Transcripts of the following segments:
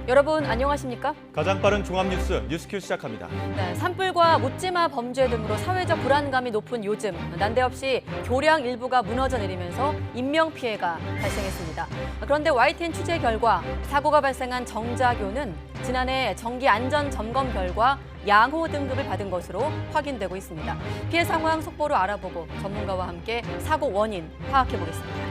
여러분 안녕하십니까? 가장 빠른 종합뉴스 뉴스큐 시작합니다. 네, 산불과 묻지마 범죄 등으로 사회적 불안감이 높은 요즘 난데없이 교량 일부가 무너져 내리면서 인명피해가 발생했습니다. 그런데 YTN 취재 결과 사고가 발생한 정자교는 지난해 정기안전점검 결과 양호 등급을 받은 것으로 확인되고 있습니다. 피해 상황 속보로 알아보고 전문가와 함께 사고 원인 파악해보겠습니다.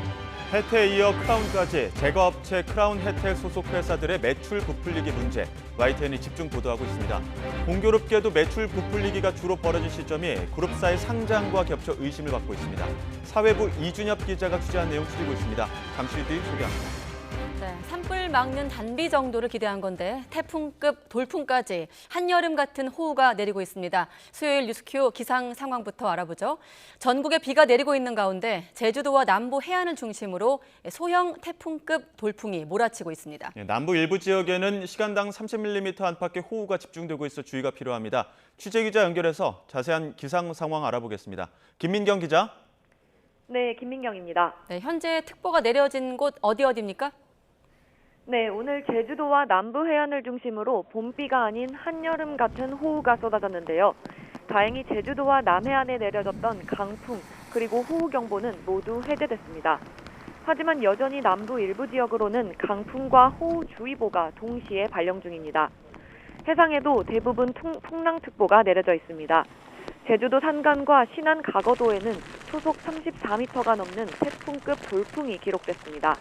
혜태에 이어 크라운까지 제거업체 크라운 혜태 소속 회사들의 매출 부풀리기 문제, YTN이 집중 보도하고 있습니다. 공교롭게도 매출 부풀리기가 주로 벌어진 시점이 그룹사의 상장과 겹쳐 의심을 받고 있습니다. 사회부 이준엽 기자가 취재한 내용 추리고 있습니다. 잠시 뒤 소개합니다. 네, 산불 막는 단비 정도를 기대한 건데 태풍급 돌풍까지 한여름 같은 호우가 내리고 있습니다. 수요일 뉴스큐 기상 상황부터 알아보죠. 전국에 비가 내리고 있는 가운데 제주도와 남부 해안을 중심으로 소형 태풍급 돌풍이 몰아치고 있습니다. 남부 일부 지역에는 시간당 30mm 안팎의 호우가 집중되고 있어 주의가 필요합니다. 취재 기자 연결해서 자세한 기상 상황 알아보겠습니다. 김민경 기자. 네, 김민경입니다. 네, 현재 특보가 내려진 곳 어디입니까? 네, 오늘 제주도와 남부 해안을 중심으로 봄비가 아닌 한여름 같은 호우가 쏟아졌는데요. 다행히 제주도와 남해안에 내려졌던 강풍 그리고 호우경보는 모두 해제됐습니다. 하지만 여전히 남부 일부 지역으로는 강풍과 호우주의보가 동시에 발령 중입니다. 해상에도 대부분 풍랑특보가 내려져 있습니다. 제주도 산간과 신안 가거도에는 초속 34m가 넘는 태풍급 돌풍이 기록됐습니다.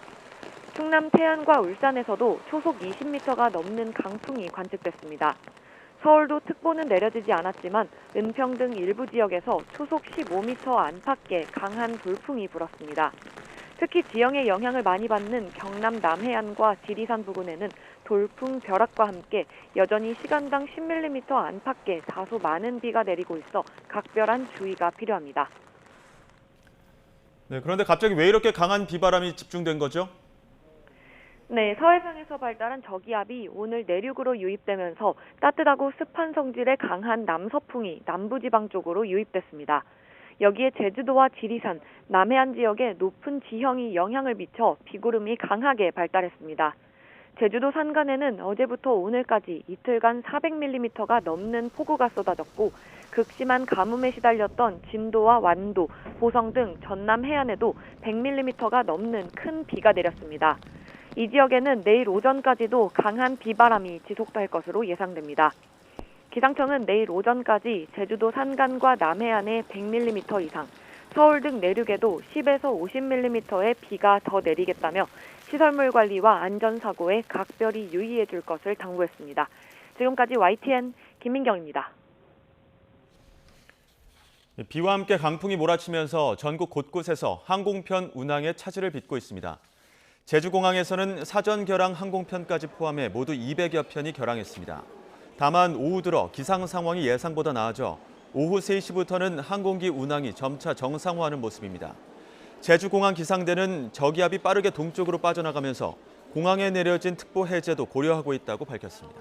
충남 태안과 울산에서도 초속 20m가 넘는 강풍이 관측됐습니다. 서울도 특보는 내려지지 않았지만 은평 등 일부 지역에서 초속 15m 안팎의 강한 돌풍이 불었습니다. 특히 지형의 영향을 많이 받는 경남 남해안과 지리산 부근에는 돌풍 벼락과 함께 여전히 시간당 10mm 안팎의 다소 많은 비가 내리고 있어 각별한 주의가 필요합니다. 네, 그런데 갑자기 왜 이렇게 강한 비바람이 집중된 거죠? 네, 서해상에서 발달한 저기압이 오늘 내륙으로 유입되면서 따뜻하고 습한 성질의 강한 남서풍이 남부지방 쪽으로 유입됐습니다. 여기에 제주도와 지리산, 남해안 지역에 높은 지형이 영향을 미쳐 비구름이 강하게 발달했습니다. 제주도 산간에는 어제부터 오늘까지 이틀간 400mm가 넘는 폭우가 쏟아졌고 극심한 가뭄에 시달렸던 진도와 완도, 보성 등 전남 해안에도 100mm가 넘는 큰 비가 내렸습니다. 이 지역에는 내일 오전까지도 강한 비바람이 지속될 것으로 예상됩니다. 기상청은 내일 오전까지 제주도 산간과 남해안에 100mm 이상, 서울 등 내륙에도 10에서 50mm의 비가 더 내리겠다며 시설물 관리와 안전사고에 각별히 유의해 줄 것을 당부했습니다. 지금까지 YTN 김민경입니다. 비와 함께 강풍이 몰아치면서 전국 곳곳에서 항공편 운항에 차질을 빚고 있습니다. 제주공항에서는 사전 결항 항공편까지 포함해 모두 200여 편이 결항했습니다. 다만 오후 들어 기상 상황이 예상보다 나아져 오후 3시부터는 항공기 운항이 점차 정상화하는 모습입니다. 제주공항 기상대는 저기압이 빠르게 동쪽으로 빠져나가면서 공항에 내려진 특보 해제도 고려하고 있다고 밝혔습니다.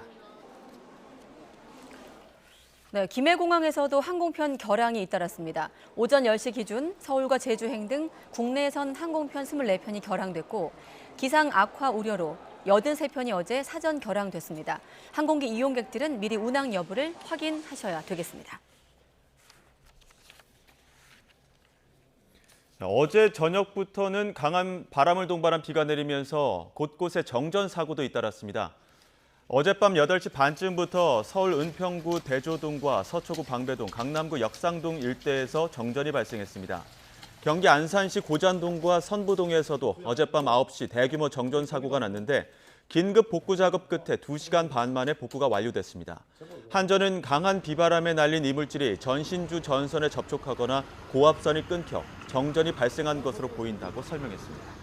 네, 김해공항에서도 항공편 결항이 잇따랐습니다. 오전 10시 기준 서울과 제주행 등 국내선 항공편 24편이 결항됐고 기상 악화 우려로 83편이 어제 사전 결항됐습니다. 항공기 이용객들은 미리 운항 여부를 확인하셔야 되겠습니다. 어제 저녁부터는 강한 바람을 동반한 비가 내리면서 곳곳에 정전 사고도 잇따랐습니다. 어젯밤 8시 반쯤부터 서울 은평구 대조동과 서초구 방배동, 강남구 역상동 일대에서 정전이 발생했습니다. 경기 안산시 고잔동과 선부동에서도 어젯밤 9시 대규모 정전 사고가 났는데 긴급 복구 작업 끝에 2시간 반 만에 복구가 완료됐습니다. 한전은 강한 비바람에 날린 이물질이 전신주 전선에 접촉하거나 고압선이 끊겨 정전이 발생한 것으로 보인다고 설명했습니다.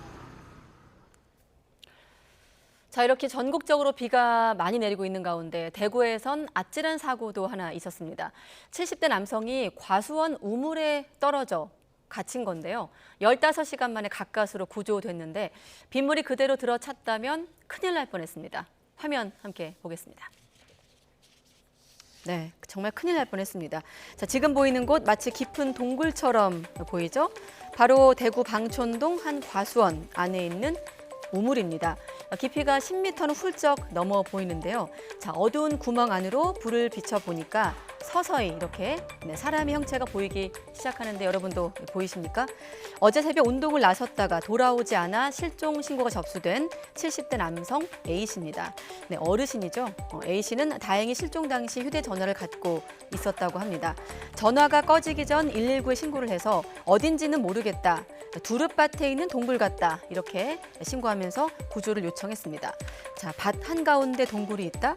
자, 이렇게 전국적으로 비가 많이 내리고 있는 가운데 대구에선 아찔한 사고도 하나 있었습니다. 70대 남성이 과수원 우물에 떨어져 갇힌 건데요. 15시간 만에 가까스로 구조됐는데 빗물이 그대로 들어찼다면 큰일 날 뻔했습니다. 화면 함께 보겠습니다. 네, 정말 큰일 날 뻔했습니다. 자, 지금 보이는 곳 마치 깊은 동굴처럼 보이죠? 바로 대구 방촌동 한 과수원 안에 있는 우물입니다. 깊이가 10m는 훌쩍 넘어 보이는데요. 자, 어두운 구멍 안으로 불을 비춰보니까 서서히 이렇게 사람의 형체가 보이기 시작하는데 여러분도 보이십니까? 어제 새벽 운동을 나섰다가 돌아오지 않아 실종 신고가 접수된 70대 남성 A씨입니다. 네, 어르신이죠. A씨는 다행히 실종 당시 휴대전화를 갖고 있었다고 합니다. 전화가 꺼지기 전 119에 신고를 해서 어딘지는 모르겠다. 두릅밭에 있는 동굴 같다. 이렇게 신고하면서 구조를 요청했습니다. 자, 밭 한가운데 동굴이 있다?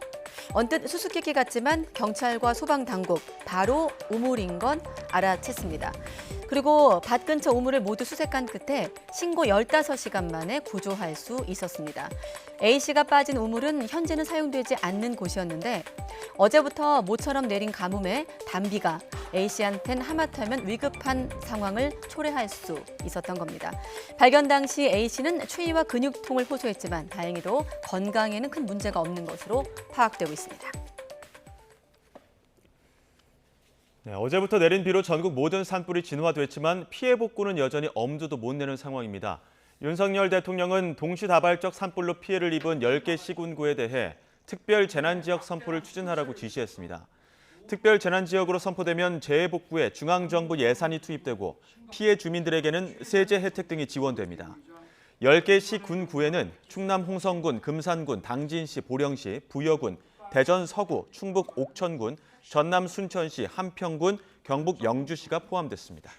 언뜻 수수께끼 같지만 경찰과 소방당국 바로 우물인 건 알아챘습니다. 그리고 밭 근처 우물을 모두 수색한 끝에 신고 15시간 만에 구조할 수 있었습니다. A씨가 빠진 우물은 현재는 사용되지 않는 곳이었는데 어제부터 모처럼 내린 가뭄에 단비가 A씨한텐 하마터면 위급한 상황을 초래할 수 있었던 겁니다. 발견 당시 A씨는 추위와 근육통을 호소했지만 다행히도 건강에는 큰 문제가 없는 것으로 파악되고 있습니다. 네, 어제부터 내린 비로 전국 모든 산불이 진화됐지만 피해 복구는 여전히 엄두도 못 내는 상황입니다. 윤석열 대통령은 동시다발적 산불로 피해를 입은 10개 시군구에 대해 특별 재난지역 선포를 추진하라고 지시했습니다. 특별 재난지역으로 선포되면 재해 복구에 중앙정부 예산이 투입되고 피해 주민들에게는 세제 혜택 등이 지원됩니다. 10개 시군구에는 충남 홍성군, 금산군, 당진시, 보령시, 부여군, 대전 서구, 충북 옥천군, 전남 순천시, 한평군, 경북 영주시가 포함됐습니다.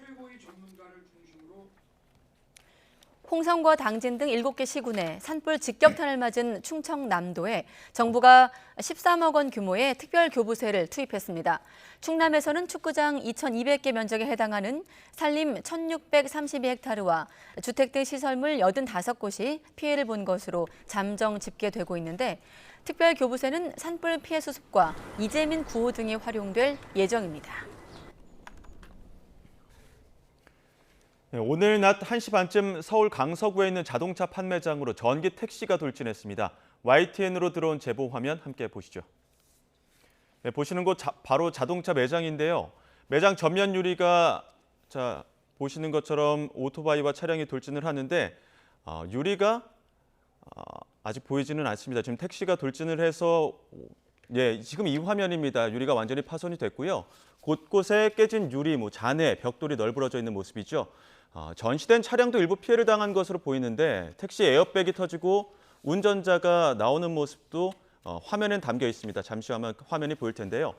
홍성과 당진 등 7개 시군에 산불 직격탄을 맞은 충청남도에 정부가 13억 원 규모의 특별교부세를 투입했습니다. 충남에서는 축구장 2,200개 면적에 해당하는 산림 1,632헥타르와 주택 등 시설물 85곳이 피해를 본 것으로 잠정 집계되고 있는데 특별교부세는 산불 피해 수습과 이재민 구호 등에 활용될 예정입니다. 네, 오늘 낮 1시 반쯤 서울 강서구에 있는 자동차 판매장으로 전기 택시가 돌진했습니다. YTN으로 들어온 제보 화면 함께 보시죠. 네, 보시는 곳 바로 자동차 매장인데요. 매장 전면 유리가 보시는 것처럼 오토바이와 차량이 돌진을 하는데 유리가 아직 보이지는 않습니다. 지금 택시가 돌진을 해서 지금 이 화면입니다. 유리가 완전히 파손이 됐고요. 곳곳에 깨진 유리, 잔해, 벽돌이 널브러져 있는 모습이죠. 전시된 차량도 일부 피해를 당한 것으로 보이는데 택시 에어백이 터지고 운전자가 나오는 모습도 화면에 담겨 있습니다. 잠시 후에 화면이 보일 텐데요.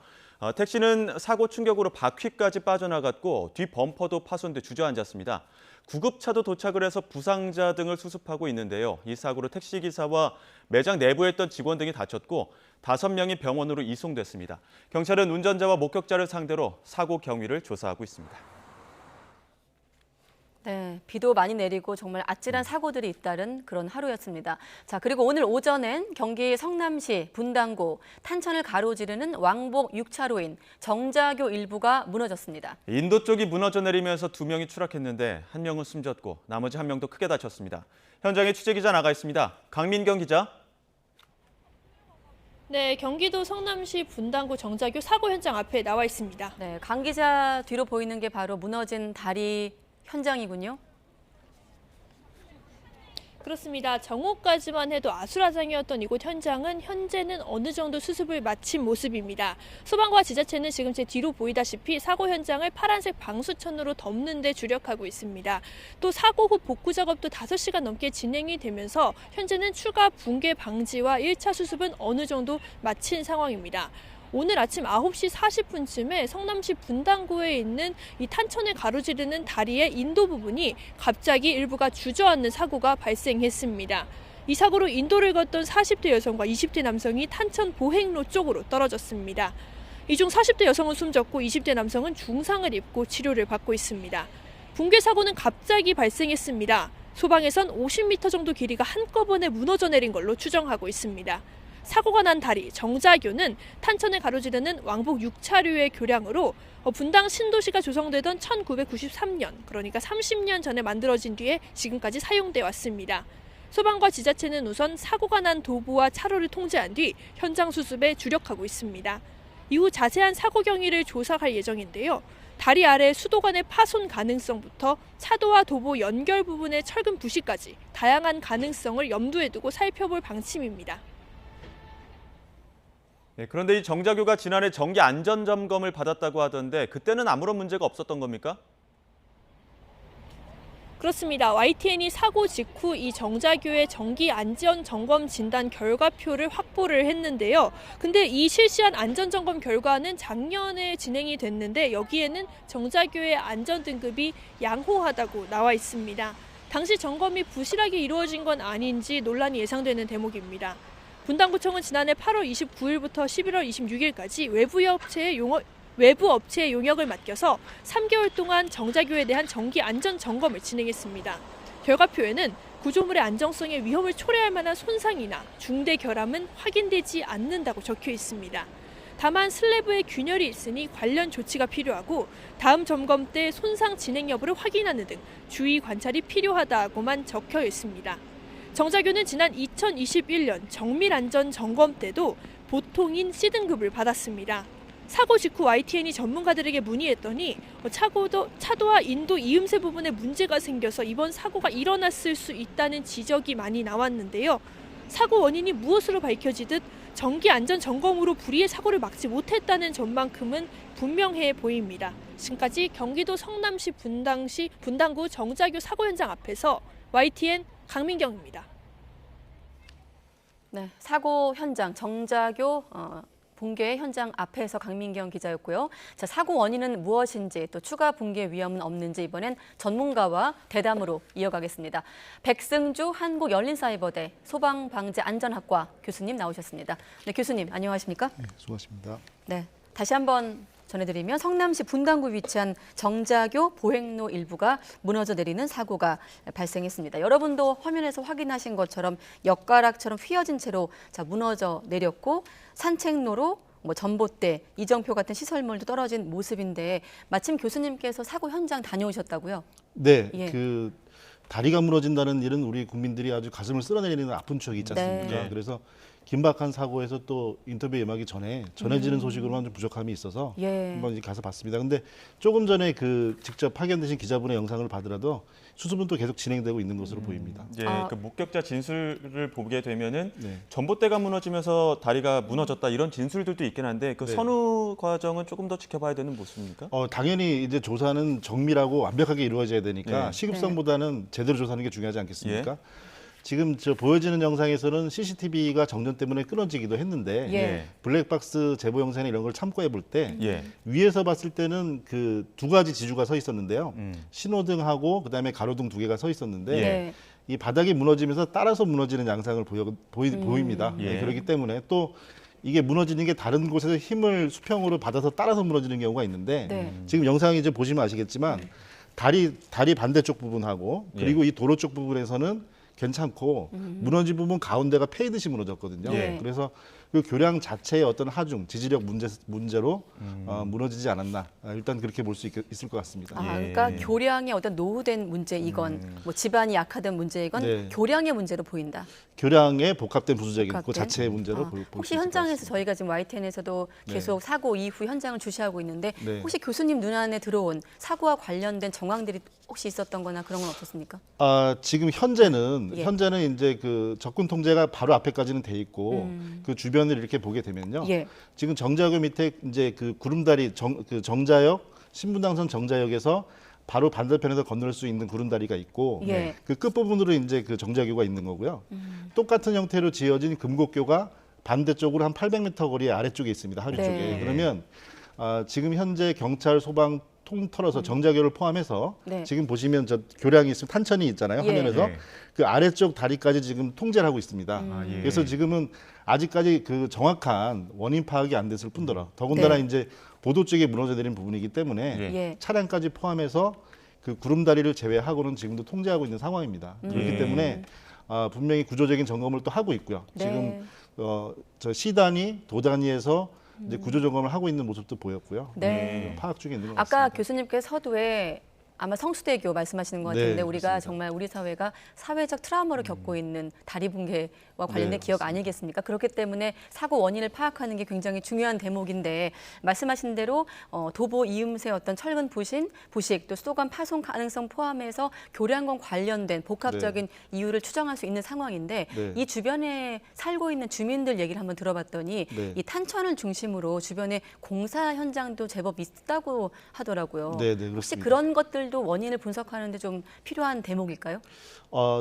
택시는 사고 충격으로 바퀴까지 빠져나갔고 뒷 범퍼도 파손돼 주저앉았습니다. 구급차도 도착을 해서 부상자 등을 수습하고 있는데요. 이 사고로 택시기사와 매장 내부에 있던 직원 등이 다쳤고 5명이 병원으로 이송됐습니다. 경찰은 운전자와 목격자를 상대로 사고 경위를 조사하고 있습니다. 네, 비도 많이 내리고 정말 아찔한 사고들이 잇따른 그런 하루였습니다. 자, 그리고 오늘 오전엔 경기 성남시 분당구 탄천을 가로지르는 왕복 6차로인 정자교 일부가 무너졌습니다. 인도 쪽이 무너져 내리면서 2명이 추락했는데 1명은 숨졌고 나머지 1명도 크게 다쳤습니다. 현장에 취재기자 나가 있습니다. 강민경 기자. 네, 경기도 성남시 분당구 정자교 사고 현장 앞에 나와 있습니다. 네, 강 기자 뒤로 보이는 게 바로 무너진 다리 현장이군요. 그렇습니다. 정오까지만 해도 아수라장이었던 이곳 현장은 현재는 어느 정도 수습을 마친 모습입니다. 소방과 지자체는 지금 제 뒤로 보이다시피 사고 현장을 파란색 방수천으로 덮는 데 주력하고 있습니다. 또 사고 후 복구 작업도 5시간 넘게 진행이 되면서 현재는 추가 붕괴 방지와 1차 수습은 어느 정도 마친 상황입니다. 오늘 아침 9시 40분쯤에 성남시 분당구에 있는 이 탄천을 가로지르는 다리의 인도 부분이 갑자기 일부가 주저앉는 사고가 발생했습니다. 이 사고로 인도를 걷던 40대 여성과 20대 남성이 탄천 보행로 쪽으로 떨어졌습니다. 이 중 40대 여성은 숨졌고 20대 남성은 중상을 입고 치료를 받고 있습니다. 붕괴 사고는 갑자기 발생했습니다. 소방에선 50m 정도 길이가 한꺼번에 무너져 내린 걸로 추정하고 있습니다. 사고가 난 다리 정자교는 탄천을 가로지르는 왕복 6차로의 교량으로 분당 신도시가 조성되던 1993년, 그러니까 30년 전에 만들어진 뒤에 지금까지 사용돼 왔습니다. 소방과 지자체는 우선 사고가 난 도보와 차로를 통제한 뒤 현장 수습에 주력하고 있습니다. 이후 자세한 사고 경위를 조사할 예정인데요. 다리 아래 수도관의 파손 가능성부터 차도와 도보 연결 부분의 철근 부시까지 다양한 가능성을 염두에 두고 살펴볼 방침입니다. 네, 그런데 이 정자교가 지난해 정기 안전 점검을 받았다고 하던데 그때는 아무런 문제가 없었던 겁니까? 그렇습니다. YTN이 사고 직후 이 정자교의 정기 안전 점검 진단 결과표를 확보를 했는데요. 근데 이 실시한 안전 점검 결과는 작년에 진행이 됐는데 여기에는 정자교의 안전 등급이 양호하다고 나와 있습니다. 당시 점검이 부실하게 이루어진 건 아닌지 논란이 예상되는 대목입니다. 분당구청은 지난해 8월 29일부터 11월 26일까지 외부 업체의 용역을 맡겨서 3개월 동안 정자교에 대한 정기 안전 점검을 진행했습니다. 결과표에는 구조물의 안정성에 위험을 초래할 만한 손상이나 중대 결함은 확인되지 않는다고 적혀 있습니다. 다만 슬래브에 균열이 있으니 관련 조치가 필요하고 다음 점검 때 손상 진행 여부를 확인하는 등 주의 관찰이 필요하다고만 적혀 있습니다. 정자교는 지난 2021년 정밀안전 점검 때도 보통인 C등급을 받았습니다. 사고 직후 YTN이 전문가들에게 문의했더니 차도와 인도 이음새 부분에 문제가 생겨서 이번 사고가 일어났을 수 있다는 지적이 많이 나왔는데요. 사고 원인이 무엇으로 밝혀지듯 정기 안전 점검으로 불의의 사고를 막지 못했다는 점만큼은 분명해 보입니다. 지금까지 경기도 성남시 분당구 정자교 사고 현장 앞에서 YTN 강민경입니다. 네, 사고 현장 정자교 붕괴 현장 앞에서 강민경 기자였고요. 자, 사고 원인은 무엇인지 또 추가 붕괴 위험은 없는지 이번엔 전문가와 대담으로 이어가겠습니다. 백승주 한국열린사이버대 소방방재안전학과 교수님 나오셨습니다. 네, 교수님 안녕하십니까? 네, 수고하십니다. 네, 다시 한번 전해드리면 성남시 분당구 위치한 정자교 보행로 일부가 무너져 내리는 사고가 발생했습니다. 여러분도 화면에서 확인하신 것처럼 엿가락처럼 휘어진 채로 무너져 내렸고 산책로로 전봇대, 이정표 같은 시설물도 떨어진 모습인데 마침 교수님께서 사고 현장 다녀오셨다고요? 네, 예. 그 다리가 무너진다는 일은 우리 국민들이 아주 가슴을 쓸어내리는 아픈 추억이 있지 않습니까? 네. 그래서 긴박한 사고에서 또 인터뷰 예막이 전에 전해지는 소식으로만 좀 부족함이 있어서 예. 한번 가서 봤습니다. 근데 조금 전에 그 직접 파견되신 기자분의 영상을 봐더라도 수습은 또 계속 진행되고 있는 것으로 보입니다. 예, 그 목격자 진술을 보게 되면은 네. 전봇대가 무너지면서 다리가 무너졌다 이런 진술들도 있긴 한데 그 네. 선후 과정은 조금 더 지켜봐야 되는 모습입니까? 당연히 이제 조사는 정밀하고 완벽하게 이루어져야 되니까 네. 시급성보다는 제대로 조사하는 게 중요하지 않겠습니까? 지금 보여지는 영상에서는 CCTV가 정전 때문에 끊어지기도 했는데 예. 블랙박스 제보 영상이나 이런 걸 참고해 볼 때 예. 위에서 봤을 때는 그 두 가지 지주가 서 있었는데요. 음. 신호등하고 그다음에 가로등 두 개가 서 있었는데 네. 이 바닥이 무너지면서 따라서 무너지는 양상을 보입니다. 예. 그렇기 때문에 또 이게 무너지는 게 다른 곳에서 힘을 수평으로 받아서 따라서 무너지는 경우가 있는데 네. 지금 영상이 이제 보시면 아시겠지만 다리 반대쪽 부분하고 그리고 이 도로 쪽 부분에서는 괜찮고 무너진 부분 가운데가 패이듯이 무너졌거든요. 예. 그래서 그 교량 자체의 어떤 하중, 지지력 문제로 무너지지 않았나. 일단 그렇게 볼 수 있을 것 같습니다. 아, 예. 그러니까 교량의 어떤 노후된 문제이건 집안이 약하든 문제이건 네. 교량의 문제로 보인다. 교량의 복합된 부수적인 그 복합된? 자체의 문제로 볼 수 혹시 있을 것 현장에서 같습니다. 저희가 지금 YTN에서도 네. 계속 사고 이후 현장을 주시하고 있는데 네. 혹시 교수님 눈안에 들어온 사고와 관련된 정황들이 혹시 있었던 거나 그런 건 없었습니까? 지금 현재는 예. 이제 그 접근 통제가 바로 앞에까지는 돼 있고 그 주변을 이렇게 보게 되면요. 예. 지금 정자역 밑에 이제 그 구름다리 그 정자역 신분당선 정자역에서 바로 반대편에서 건널 수 있는 구름다리가 있고 예. 그 끝부분으로 이제 그 정자교가 있는 거고요. 똑같은 형태로 지어진 금곡교가 반대쪽으로 한 800m 거리 아래쪽에 있습니다. 하류 네. 쪽에. 그러면 지금 현재 경찰 소방 통틀어서 정자교를 포함해서 네. 지금 보시면 저 교량이 있으면 탄천이 있잖아요. 예. 화면에서 예. 그 아래쪽 다리까지 지금 통제를 하고 있습니다. 아, 예. 그래서 지금은 아직까지 그 정확한 원인 파악이 안 됐을 뿐더러 더군다나 네. 이제 보도 쪽에 무너져 내린 부분이기 때문에 예. 예. 차량까지 포함해서 그 구름다리를 제외하고는 지금도 통제하고 있는 상황입니다. 그렇기 예. 때문에 분명히 구조적인 점검을 또 하고 있고요. 네. 지금 저 C단위, 도단위에서 이제 구조 점검을 하고 있는 모습도 보였고요. 네. 파악 중에 있는 것 아까 같습니다. 교수님께서 서두에 아마 성수대교 말씀하시는 것 네, 같은데 우리가 그렇습니다. 정말 우리 사회가 사회적 트라우마를 겪고 있는 다리 붕괴와 관련된 네, 기억 맞습니다. 아니겠습니까? 그렇기 때문에 사고 원인을 파악하는 게 굉장히 중요한 대목인데 말씀하신 대로 도보 이음새 어떤 철근 부식 또 수도관 파손 가능성 포함해서 교량과 관련된 복합적인 이유를 추정할 수 있는 상황인데 네. 이 주변에 살고 있는 주민들 얘기를 한번 들어봤더니 네. 이 탄천을 중심으로 주변에 공사 현장도 제법 있다고 하더라고요. 네, 네, 혹시 그렇습니다. 그런 것들도 원인을 분석하는데 좀 필요한 대목일까요?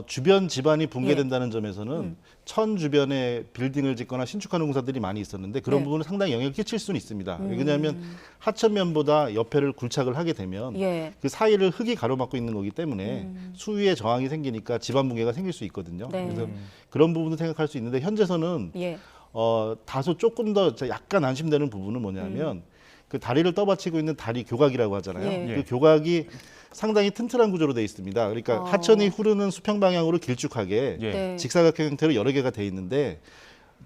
주변 집안이 붕괴된다는 예. 점에서는 천 주변에 빌딩을 짓거나 신축하는 공사들이 많이 있었는데 그런 네. 부분은 상당히 영향을 끼칠 수는 있습니다. 왜냐하면 하천면보다 옆에를 굴착을 하게 되면 예. 그 사이를 흙이 가로막고 있는 거기 때문에 수위에 저항이 생기니까 집안 붕괴가 생길 수 있거든요. 네. 그래서 그런 부분도 생각할 수 있는데 현재서는 예. 다소 조금 더 약간 안심되는 부분은 뭐냐면 그 다리를 떠받치고 있는 다리 교각이라고 하잖아요. 예. 그 교각이 상당히 튼튼한 구조로 되어 있습니다. 그러니까 하천이 흐르는 수평 방향으로 길쭉하게 예. 네. 직사각형 형태로 여러 개가 돼 있는데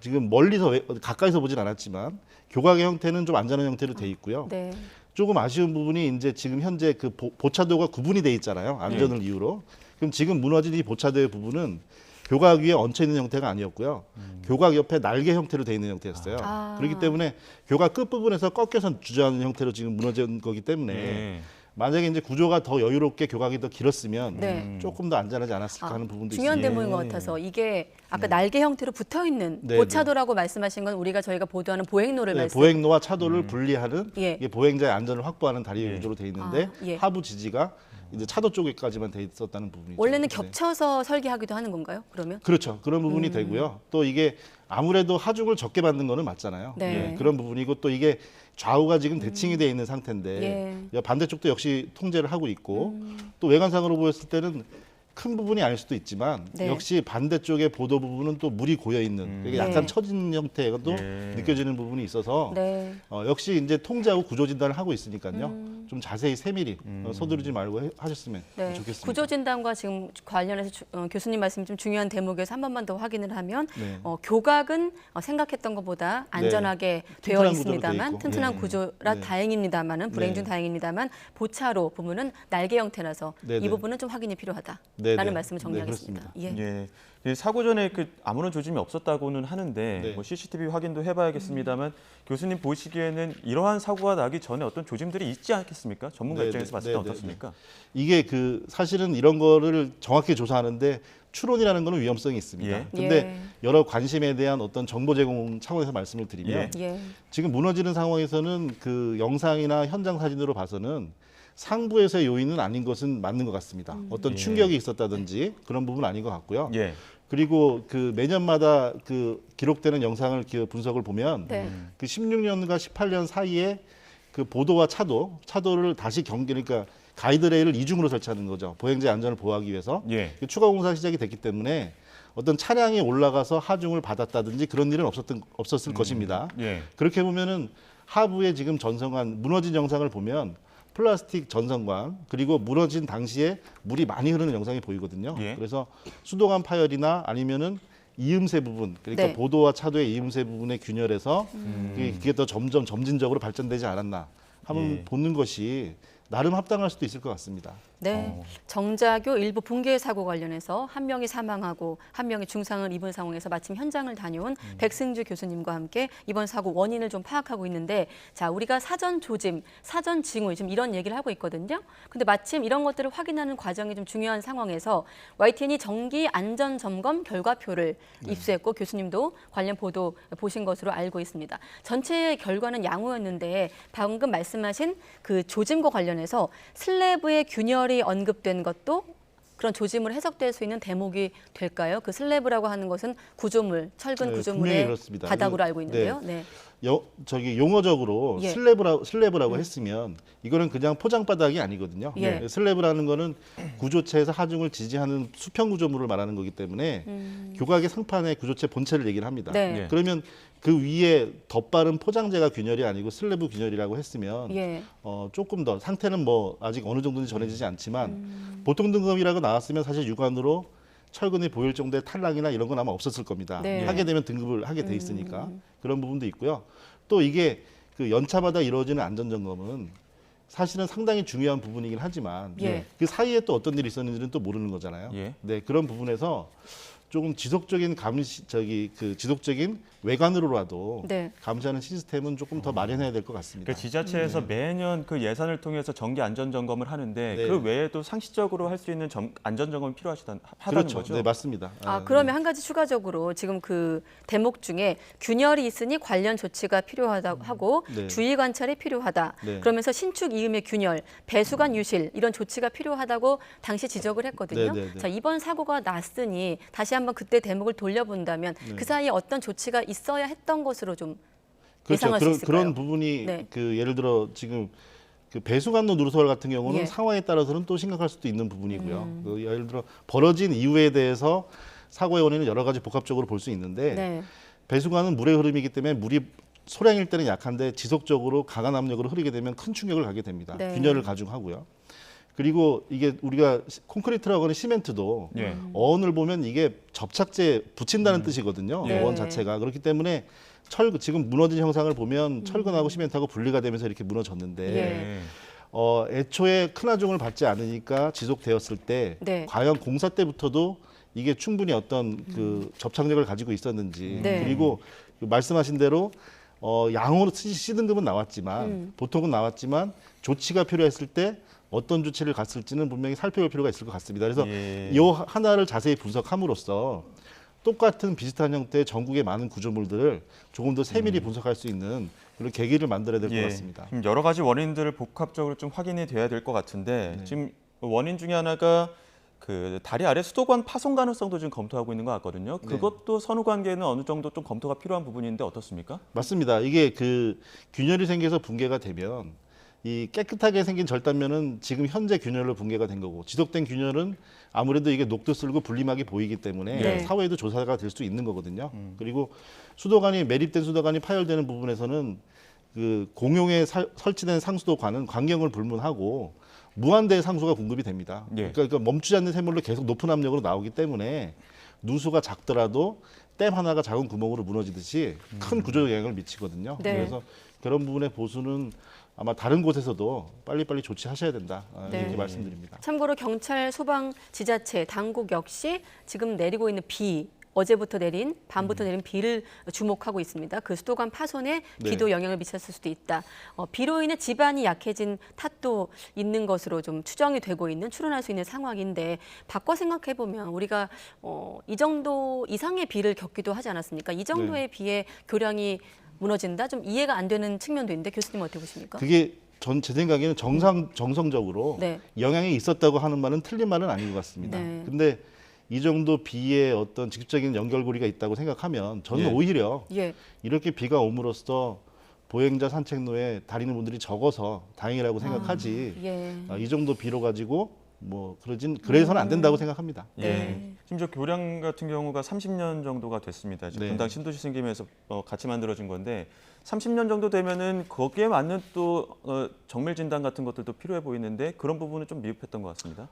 지금 멀리서 가까이서 보진 않았지만 교각의 형태는 좀 안전한 형태로 돼 있고요. 네. 조금 아쉬운 부분이 이제 지금 현재 그 보차도가 구분이 돼 있잖아요. 안전을 이유로. 그럼 지금 무너진 이 보차도의 부분은 교각 위에 얹혀 있는 형태가 아니었고요. 교각 옆에 날개 형태로 돼 있는 형태였어요. 아. 그렇기 때문에 교각 끝 부분에서 꺾여서 주저하는 형태로 지금 무너진 거기 때문에 예. 만약에 이제 구조가 더 여유롭게 교각이 더 길었으면 네. 조금 더 안전하지 않았을까 하는 부분도 중요한 있습니다. 대목인 것 같아서 이게 아까 날개 형태로 붙어 있는 네, 보차도라고 말씀하신 건 저희가 보도하는 보행로를 네, 말씀. 보행로와 차도를 분리하는 예. 이게 보행자의 안전을 확보하는 다리 예. 구조로 돼 있는데 아, 예. 하부 지지가 이제 차도 쪽에까지만 돼 있었다는 부분이죠. 원래는 네. 겹쳐서 설계하기도 하는 건가요? 그러면? 그렇죠. 그런 부분이 되고요. 또 이게 아무래도 하중을 적게 받는 거는 맞잖아요. 네. 그런 부분이고 또 이게 좌우가 지금 대칭이 돼 있는 상태인데 반대쪽도 역시 통제를 하고 있고 또 외관상으로 보였을 때는 큰 부분이 아닐 수도 있지만 네. 역시 반대쪽의 보도 부분은 또 물이 고여 있는 그게 약간 네. 처진 형태가 또 예. 느껴지는 부분이 있어서 네. 역시 이제 통제하고 구조 진단을 하고 있으니까요. 좀 자세히 세밀히 서두르지 말고 하셨으면 네. 좋겠습니다. 구조 진단과 지금 관련해서 교수님 말씀 좀 중요한 대목에서 한 번만 더 확인을 하면 네. 교각은 생각했던 것보다 안전하게 되어 튼튼한 구조로 돼 있습니다만 있고. 튼튼한 네. 구조라 네. 다행입니다만은 불행 중 네. 다행입니다만 보차로 부분은 날개 형태라서 네, 이 네. 부분은 좀 확인이 필요하다라는 네, 네. 말씀을 정리하겠습니다. 네, 예. 예. 이 사고 전에 아무런 조짐이 없었다고는 하는데 네. 뭐 CCTV 확인도 해봐야겠습니다만 교수님 보시기에는 이러한 사고가 나기 전에 어떤 조짐들이 있지 않겠습니까? 전문가 네, 입장에서 네, 봤을 때 네, 네, 어떻습니까? 이게 사실은 이런 거를 정확히 조사하는데 추론이라는 거는 위험성이 있습니다. 예. 근데 예. 여러 관심에 대한 어떤 정보 제공 차원에서 말씀을 드리면 예. 예. 지금 무너지는 상황에서는 그 영상이나 현장 사진으로 봐서는 상부에서의 요인은 아닌 것은 맞는 것 같습니다. 어떤 예. 충격이 있었다든지 그런 부분은 아닌 것 같고요. 예. 그리고 그 매년마다 그 기록되는 영상을 분석을 보면 네. 그 16년과 18년 사이에 그 보도와 차도를 다시 그러니까 가이드레일을 이중으로 설치하는 거죠. 보행자의 안전을 보호하기 위해서. 예. 추가 공사 시작이 됐기 때문에 어떤 차량이 올라가서 하중을 받았다든지 그런 일은 없었을 것입니다. 예. 그렇게 보면은 하부에 지금 전성관 무너진 영상을 보면 플라스틱 전성관 그리고 무너진 당시에 물이 많이 흐르는 영상이 보이거든요. 예. 그래서 수도관 파열이나 아니면은 이음새 부분 그러니까 네. 보도와 차도의 이음새 부분의 균열에서 그게 더 점진적으로 발전되지 않았나 한번 예. 보는 것이 나름 합당할 수도 있을 것 같습니다. 네, 정자교 일부 붕괴 사고 관련해서 한 명이 사망하고 한 명이 중상을 입은 상황에서 마침 현장을 다녀온 백승주 교수님과 함께 이번 사고 원인을 좀 파악하고 있는데, 자, 우리가 사전 조짐, 사전 징후 지금 이런 얘기를 하고 있거든요. 근데 마침 이런 것들을 확인하는 과정이 좀 중요한 상황에서 YTN이 정기 안전 점검 결과표를 입수했고 교수님도 관련 보도 보신 것으로 알고 있습니다. 전체 결과는 양호였는데 방금 말씀하신 그 조짐과 관련해서 슬래브의 균열이 언급된 것도 그런 조짐으로 해석될 수 있는 대목이 될까요? 그 슬래브라고 하는 것은 구조물, 철근 네, 분명히 구조물의 그렇습니다. 바닥으로 알고 있는데요. 네. 용어적으로 예. 슬래브라고 했으면 이거는 그냥 포장바닥이 아니거든요. 예. 슬래브라는 거는 구조체에서 하중을 지지하는 수평 구조물을 말하는 거기 때문에 교각의 상판의 구조체 본체를 얘기를 합니다. 네. 예. 그러면 그 위에 덧바른 포장재가 균열이 아니고 슬래브 균열이라고 했으면 예. 조금 더 상태는 뭐 아직 어느 정도인지 전해지지 않지만 보통 등급이라고 나왔으면 사실 육안으로 철근이 보일 정도의 탈락이나 이런 건 아마 없었을 겁니다. 네. 하게 되면 등급을 하게 돼 있으니까 그런 부분도 있고요. 또 이게 그 연차마다 이루어지는 안전점검은 사실은 상당히 중요한 부분이긴 하지만 예. 그 사이에 또 어떤 일이 있었는지는 또 모르는 거잖아요. 예. 네, 그런 부분에서 조금 지속적인 지속적인 외관으로라도 네. 감시하는 시스템은 조금 더 마련해야 될 것 같습니다. 그 지자체에서 매년 그 예산을 통해서 정기 안전 점검을 하는데 네. 그 외에도 상시적으로 할 수 있는 안전 점검이 필요하다는 그렇죠. 거죠. 네, 맞습니다. 그러면 한 가지 추가적으로 지금 그 대목 중에 균열이 있으니 관련 조치가 필요하다고 하고 네. 주의 관찰이 필요하다. 네. 그러면서 신축 이음의 균열, 배수관 유실 이런 조치가 필요하다고 당시 지적을 했거든요. 네, 네, 네. 자, 이번 사고가 났으니 다시 한번 그때 대목을 돌려본다면 그 사이에 어떤 조치가 있어야 했던 것으로 좀 그렇죠. 예상할 수 있을까요? 그런 부분이 네. 그 예를 들어 지금 그 배수관로 누르설 같은 경우는 예. 상황에 따라서는 또 심각할 수도 있는 부분이고요. 그 예를 들어 벌어진 이유에 대해서 사고의 원인은 여러 가지 복합적으로 볼 수 있는데 네. 배수관은 물의 흐름이기 때문에 물이 소량일 때는 약한데 지속적으로 강한 압력으로 흐르게 되면 큰 충격을 가게 됩니다. 네. 균열을 가중하고요. 그리고 이게 우리가 콘크리트라고 하는 시멘트도 예. 어원을 보면 이게 접착제 붙인다는 뜻이거든요. 네. 어원 자체가. 그렇기 때문에 지금 무너진 형상을 보면 철근하고 시멘트하고 분리가 되면서 이렇게 무너졌는데 예. 애초에 큰 하중을 받지 않으니까 지속되었을 때 네. 과연 공사 때부터도 이게 충분히 어떤 그 접착력을 가지고 있었는지 네. 그리고 그 말씀하신 대로 양호로 C등급은 나왔지만 보통은 나왔지만 조치가 필요했을 때 어떤 조치를 갔을지는 분명히 살펴볼 필요가 있을 것 같습니다. 그래서 예. 이 하나를 자세히 분석함으로써 똑같은 비슷한 형태의 전국의 많은 구조물들을 조금 더 세밀히 분석할 수 있는 그런 계기를 만들어야 될 것 같습니다. 지금 여러 가지 원인들을 복합적으로 좀 확인이 돼야 될 것 같은데 네. 지금 원인 중에 하나가 그 다리 아래 수도관 파손 가능성도 지금 검토하고 있는 것 같거든요. 네. 그것도 선후 관계는 어느 정도 좀 검토가 필요한 부분인데 어떻습니까? 맞습니다. 이게 그 균열이 생겨서 붕괴가 되면 이 깨끗하게 생긴 절단면은 지금 현재 균열로 붕괴가 된 거고 지속된 균열은 아무래도 이게 녹도 쓸고 분리막이 보이기 때문에 네. 사후에도 조사가 될 수 있는 거거든요. 그리고 수도관이 매립된 수도관이 파열되는 부분에서는 그 공용에 설치된 상수도관은 관경을 불문하고 무한대의 상수가 공급이 됩니다. 예. 그러니까 멈추지 않는 샘물로 계속 높은 압력으로 나오기 때문에 누수가 작더라도 댐 하나가 작은 구멍으로 무너지듯이 큰 구조적 영향을 미치거든요. 네. 그래서 그런 부분의 보수는 아마 다른 곳에서도 빨리빨리 조치하셔야 된다. 네. 이렇게 말씀드립니다. 참고로 경찰, 소방, 지자체, 당국 역시 지금 내리고 있는 비, 어제부터 내린, 밤부터 내린 비를 주목하고 있습니다. 그 수도관 파손에 네. 비도 영향을 미쳤을 수도 있다. 비로 인해 지반이 약해진 탓도 있는 것으로 좀 추정이 되고 있는, 추론할 수 있는 상황인데 바꿔 생각해 보면 우리가 이 정도 이상의 비를 겪기도 하지 않았습니까? 이 정도의 비에 교량이 무너진다? 좀 이해가 안 되는 측면도 있는데 교수님 어떻게 보십니까? 그게 제 생각에는 정성적으로 네. 영향이 있었다고 하는 말은 틀린 말은 아닌 것 같습니다. 네. 근데 이 정도 비에 어떤 직접적인 연결고리가 있다고 생각하면 저는 예. 오히려 예. 이렇게 비가 옴으로써 보행자 산책로에 다니는 분들이 적어서 다행이라고 생각하지 예. 이 정도 비로 가지고 그래서는 안 된다고 생각합니다. 예. 네. 심지어 교량 같은 경우가 30년 정도가 됐습니다. 지금 네. 분당 신도시 생기면서 같이 만들어진 건데 30년 정도 되면은 거기에 맞는 또 정밀 진단 같은 것들도 필요해 보이는데 그런 부분은 좀 미흡했던 것 같습니다.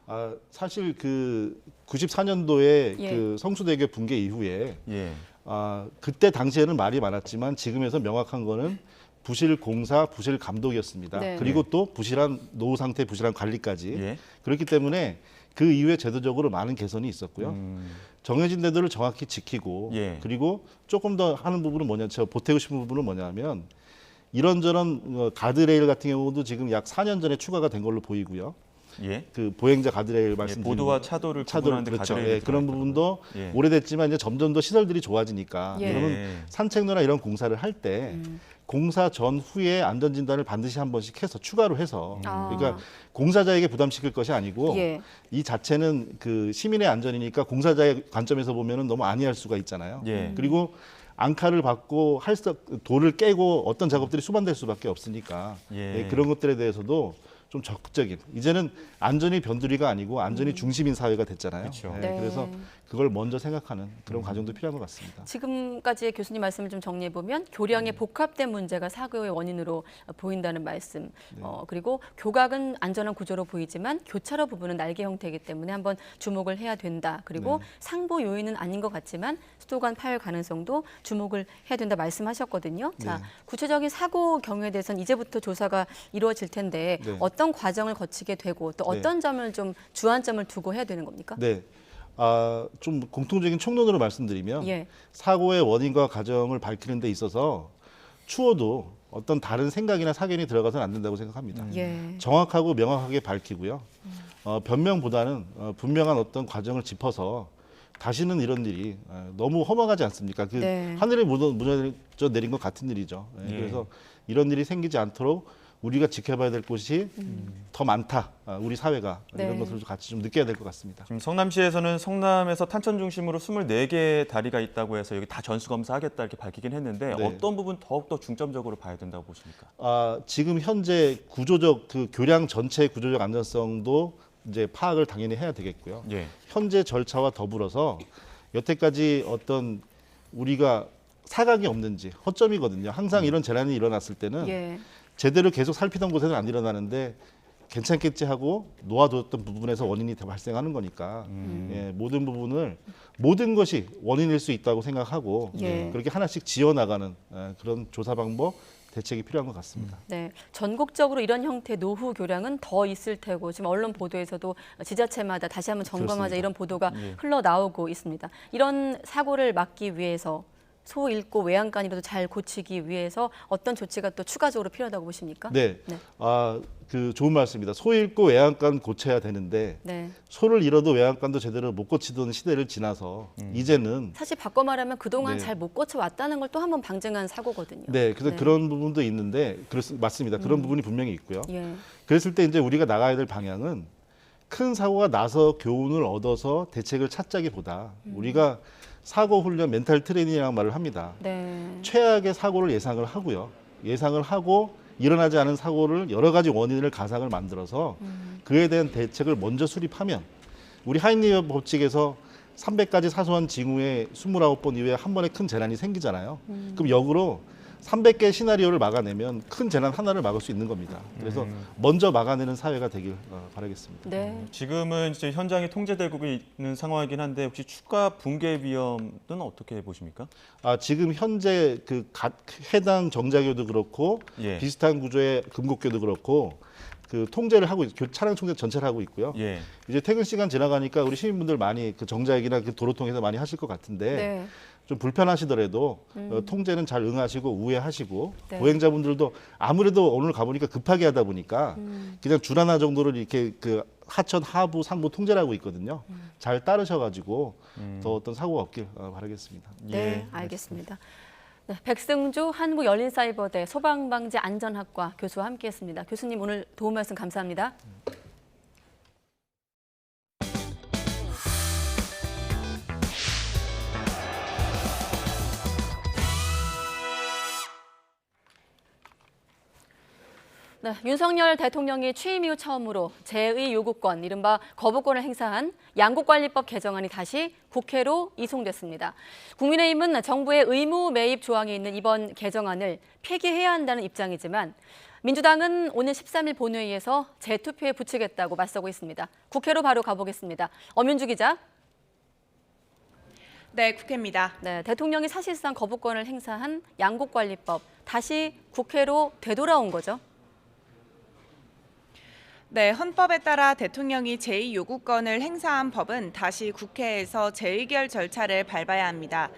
사실 그 94년도에 예. 그 성수대교 붕괴 이후에 예. 그때 당시에는 말이 많았지만 지금에서 명확한 거는 부실 공사, 부실 감독이었습니다. 네. 그리고 또 부실한 노후 상태, 부실한 관리까지. 예. 그렇기 때문에 그 이후에 제도적으로 많은 개선이 있었고요. 정해진 데들을 정확히 지키고 예. 그리고 조금 더 하는 부분은 제가 보태고 싶은 부분은 뭐냐면 이런저런 가드레일 같은 경우도 지금 약 4년 전에 추가가 된 걸로 보이고요. 예. 그 보행자 가드레일 예, 말씀드린 보도와 차도를 구분하는데 그렇죠. 가드레일이 그런 들어가 부분도 있더라고요. 예. 오래됐지만 이제 점점 더 시설들이 좋아지니까 예. 그러면 산책로나 이런 공사를 할 때 공사 전후에 안전진단을 반드시 한 번씩 해서 추가로 해서 그러니까 공사자에게 부담시킬 것이 아니고 예. 이 자체는 그 시민의 안전이니까 공사자의 관점에서 보면은 너무 안이할 수가 있잖아요. 예. 그리고 앙카를 받고 돌을 깨고 어떤 작업들이 수반될 수밖에 없으니까 예. 그런 것들에 대해서도 좀 적극적인 이제는 안전이 변두리가 아니고 안전이 중심인 사회가 됐잖아요. 그렇죠. 네. 그래서 그걸 먼저 생각하는 그런 과정도 필요한 것 같습니다. 지금까지의 교수님 말씀을 좀 정리해 보면 교량의 복합된 문제가 사고의 원인으로 보인다는 말씀. 그리고 교각은 안전한 구조로 보이지만 교차로 부분은 날개 형태이기 때문에 한번 주목을 해야 된다. 그리고 상보 요인은 아닌 것 같지만 수도관 파열 가능성도 주목을 해야 된다 말씀하셨거든요. 자, 구체적인 사고 경우에 대해서는 이제부터 조사가 이루어질 텐데 어떤 과정을 거치게 되고 또 어떤 점을 좀 주안점을 두고 해야 되는 겁니까? 네. 좀 공통적인 총론으로 말씀드리면 예. 사고의 원인과 과정을 밝히는 데 있어서 추호도 어떤 다른 생각이나 사견이 들어가서는 안 된다고 생각합니다. 예. 정확하고 명확하게 밝히고요. 변명보다는 분명한 어떤 과정을 짚어서 다시는 이런 일이 너무 허망하지 않습니까? 그 네. 하늘에 무너져 내린 것 같은 일이죠. 그래서 이런 일이 생기지 않도록 우리가 지켜봐야 될 곳이 더 많다. 우리 사회가 이런 네. 것을 같이 좀 느껴야 될 것 같습니다. 지금 성남시에서는 성남에서 탄천 중심으로 24개의 다리가 있다고 해서 여기 다 전수검사하겠다 이렇게 밝히긴 했는데 네. 어떤 부분 더욱더 중점적으로 봐야 된다고 보십니까? 지금 현재 구조적 그 교량 전체의 구조적 안전성도 이제 파악을 당연히 해야 되겠고요. 예. 현재 절차와 더불어서 여태까지 어떤 우리가 사각이 없는지 허점이거든요. 항상 이런 재난이 일어났을 때는 예. 제대로 계속 살피던 곳에는 안 일어나는데 괜찮겠지 하고 놓아두었던 부분에서 원인이 발생하는 거니까 모든 것이 원인일 수 있다고 생각하고 예. 그렇게 하나씩 지어나가는 그런 조사 방법 대책이 필요한 것 같습니다. 네, 전국적으로 이런 형태의 노후 교량은 더 있을 테고 지금 언론 보도에서도 지자체마다 다시 한번 점검하자 그렇습니다. 이런 보도가 흘러나오고 있습니다. 이런 사고를 막기 위해서 소잃고 외양간이라도 잘 고치기 위해서 어떤 조치가 또 추가적으로 필요하다고 보십니까? 네, 네. 그 좋은 말씀입니다. 소 잃고 외양간 고쳐야 되는데 네. 소를 잃어도 외양간도 제대로 못 고치던 시대를 지나서 이제는 사실 바꿔 말하면 그동안 네. 잘 못 고쳐 왔다는 걸 또 한번 방증한 사고거든요. 네, 그래서 네. 그런 부분도 있는데 맞습니다. 그런 부분이 분명히 있고요. 예. 그랬을 때 이제 우리가 나가야 될 방향은 큰 사고가 나서 교훈을 얻어서 대책을 찾자기보다 우리가 사고 훈련, 멘탈 트레이닝이라는 말을 합니다. 네. 최악의 사고를 예상을 하고요. 예상을 하고 일어나지 않은 사고를 여러 가지 원인을 가상을 만들어서 그에 대한 대책을 먼저 수립하면 우리 하인리버 법칙에서 300가지 사소한 징후에 29번 이후에 한 번에 큰 재난이 생기잖아요. 그럼 역으로 300개의 시나리오를 막아내면 큰 재난 하나를 막을 수 있는 겁니다. 그래서 먼저 막아내는 사회가 되길 바라겠습니다. 네. 지금은 이제 현장이 통제되고 있는 상황이긴 한데 혹시 추가 붕괴 위험은 어떻게 보십니까? 지금 현재 해당 정자교도 그렇고 예. 비슷한 구조의 금곡교도 그렇고 그 통제를 하고 차량 통제 전체를 하고 있고요. 예. 이제 퇴근 시간 지나가니까 우리 시민분들 많이 그 정자역이나 그 도로 통해서 많이 하실 것 같은데 네. 좀 불편하시더라도 통제는 잘 응하시고 우회하시고 네. 보행자분들도 아무래도 오늘 가보니까 급하게 하다 보니까 그냥 줄 하나 정도를 이렇게 그 하천, 하부, 상부 통제를 하고 있거든요. 잘 따르셔가지고 더 어떤 사고가 없길 바라겠습니다. 네, 알겠습니다. 네, 백승주 한국열린사이버대 소방방재안전학과 교수와 함께했습니다. 교수님 오늘 도움 말씀 감사합니다. 네, 윤석열 대통령이 취임 이후 처음으로 재의 요구권, 이른바 거부권을 행사한 양국관리법 개정안이 다시 국회로 이송됐습니다. 국민의힘은 정부의 의무 매입 조항이 있는 이번 개정안을 폐기해야 한다는 입장이지만 민주당은 오늘 13일 본회의에서 재투표에 붙이겠다고 맞서고 있습니다. 국회로 바로 가보겠습니다. 엄윤주 기자. 네, 국회입니다. 네, 대통령이 사실상 거부권을 행사한 양국관리법 다시 국회로 되돌아온 거죠? 네, 헌법에 따라 대통령이 제2요구권을 행사한 법은 다시 국회에서 재의결 절차를 밟아야 합니다.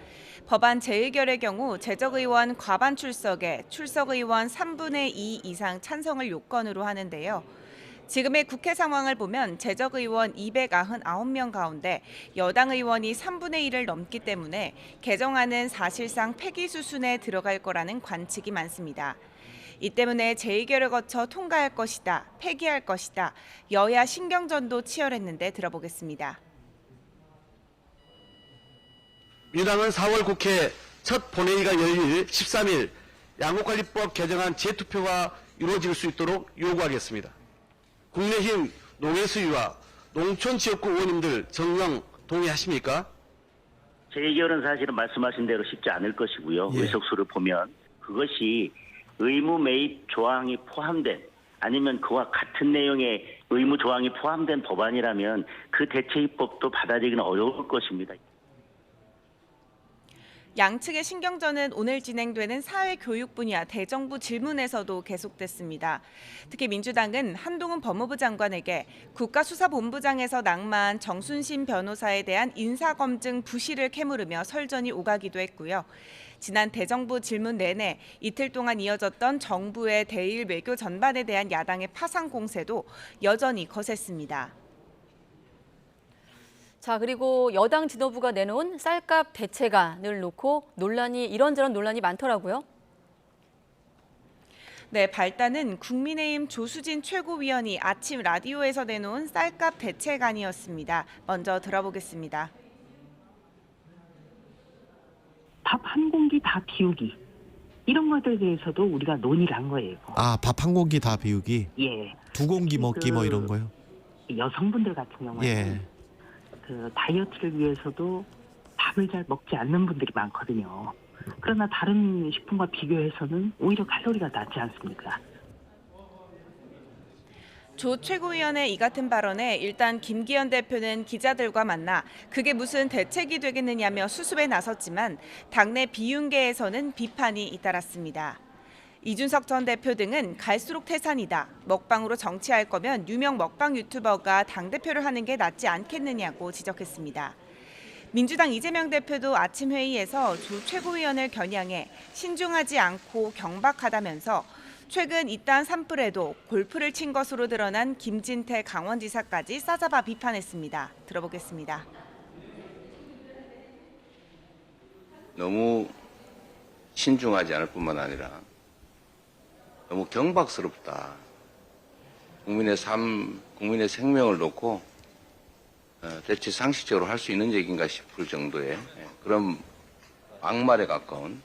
법안 재의결의 경우 재적의원 과반 출석에 출석의원 3분의 2 이상 찬성을 요건으로 하는데요. 지금의 국회 상황을 보면 재적의원 299명 가운데 여당 의원이 3분의 1을 넘기 때문에 개정안은 사실상 폐기 수순에 들어갈 거라는 관측이 많습니다. 이 때문에 재의결을 거쳐 통과할 것이다, 폐기할 것이다, 여야 신경전도 치열했는데 들어보겠습니다. 민주당은 4월 국회 첫 본회의가 열릴 13일 양국관리법 개정안 재투표가 이루어질 수 있도록 요구하겠습니다. 국민의힘 농해수위와 농촌지역구 의원님들 정령 동의하십니까? 재결은 사실은 말씀하신 대로 쉽지 않을 것이고요. 예. 의석수를 보면 그것이 의무 매입 조항이 포함된 아니면 그와 같은 내용의 의무 조항이 포함된 법안이라면 그 대체 입법도 받아들이기는 어려울 것입니다. 양측의 신경전은 오늘 진행되는 사회교육 분야 대정부 질문에서도 계속됐습니다. 특히 민주당은 한동훈 법무부 장관에게 국가수사본부장에서 낙마한 정순신 변호사에 대한 인사검증 부실을 캐물으며 설전이 오가기도 했고요. 지난 대정부 질문 내내 이틀 동안 이어졌던 정부의 대일 외교 전반에 대한 야당의 파상 공세도 여전히 거셌습니다. 자, 그리고 여당 지도부가 내놓은 쌀값 대체간을 놓고 이런저런 논란이 많더라고요. 네, 발단은 국민의힘 조수진 최고위원이 아침 라디오에서 내놓은 쌀값 대체간이었습니다. 먼저 들어보겠습니다. 밥 한 공기 다 비우기 이런 것들에 대해서도 우리가 논의를 한 거예요. 아, 밥 한 공기 다 비우기? 예. 2공기 먹기 뭐 이런 거요? 여성분들 같은 경우에는 예. 그 다이어트를 위해서도 밥을 잘 먹지 않는 분들이 많거든요. 그러나 다른 식품과 비교해서는 오히려 칼로리가 낮지 않습니까? 조 최고위원의 이 같은 발언에 일단 김기현 대표는 기자들과 만나 그게 무슨 대책이 되겠느냐며 수습에 나섰지만 당내 비윤계에서는 비판이 잇따랐습니다. 이준석 전 대표 등은 갈수록 태산이다. 먹방으로 정치할 거면 유명 먹방 유튜버가 당대표를 하는 게 낫지 않겠느냐고 지적했습니다. 민주당 이재명 대표도 아침 회의에서 조 최고위원을 겨냥해 신중하지 않고 경박하다면서 최근 이딴 산불에도 골프를 친 것으로 드러난 김진태 강원지사까지 싸잡아 비판했습니다. 들어보겠습니다. 너무 신중하지 않을 뿐만 아니라 너무 경박스럽다. 국민의 삶, 국민의 생명을 놓고 대체 상식적으로 할 수 있는 얘기인가 싶을 정도의 그런 막말에 가까운.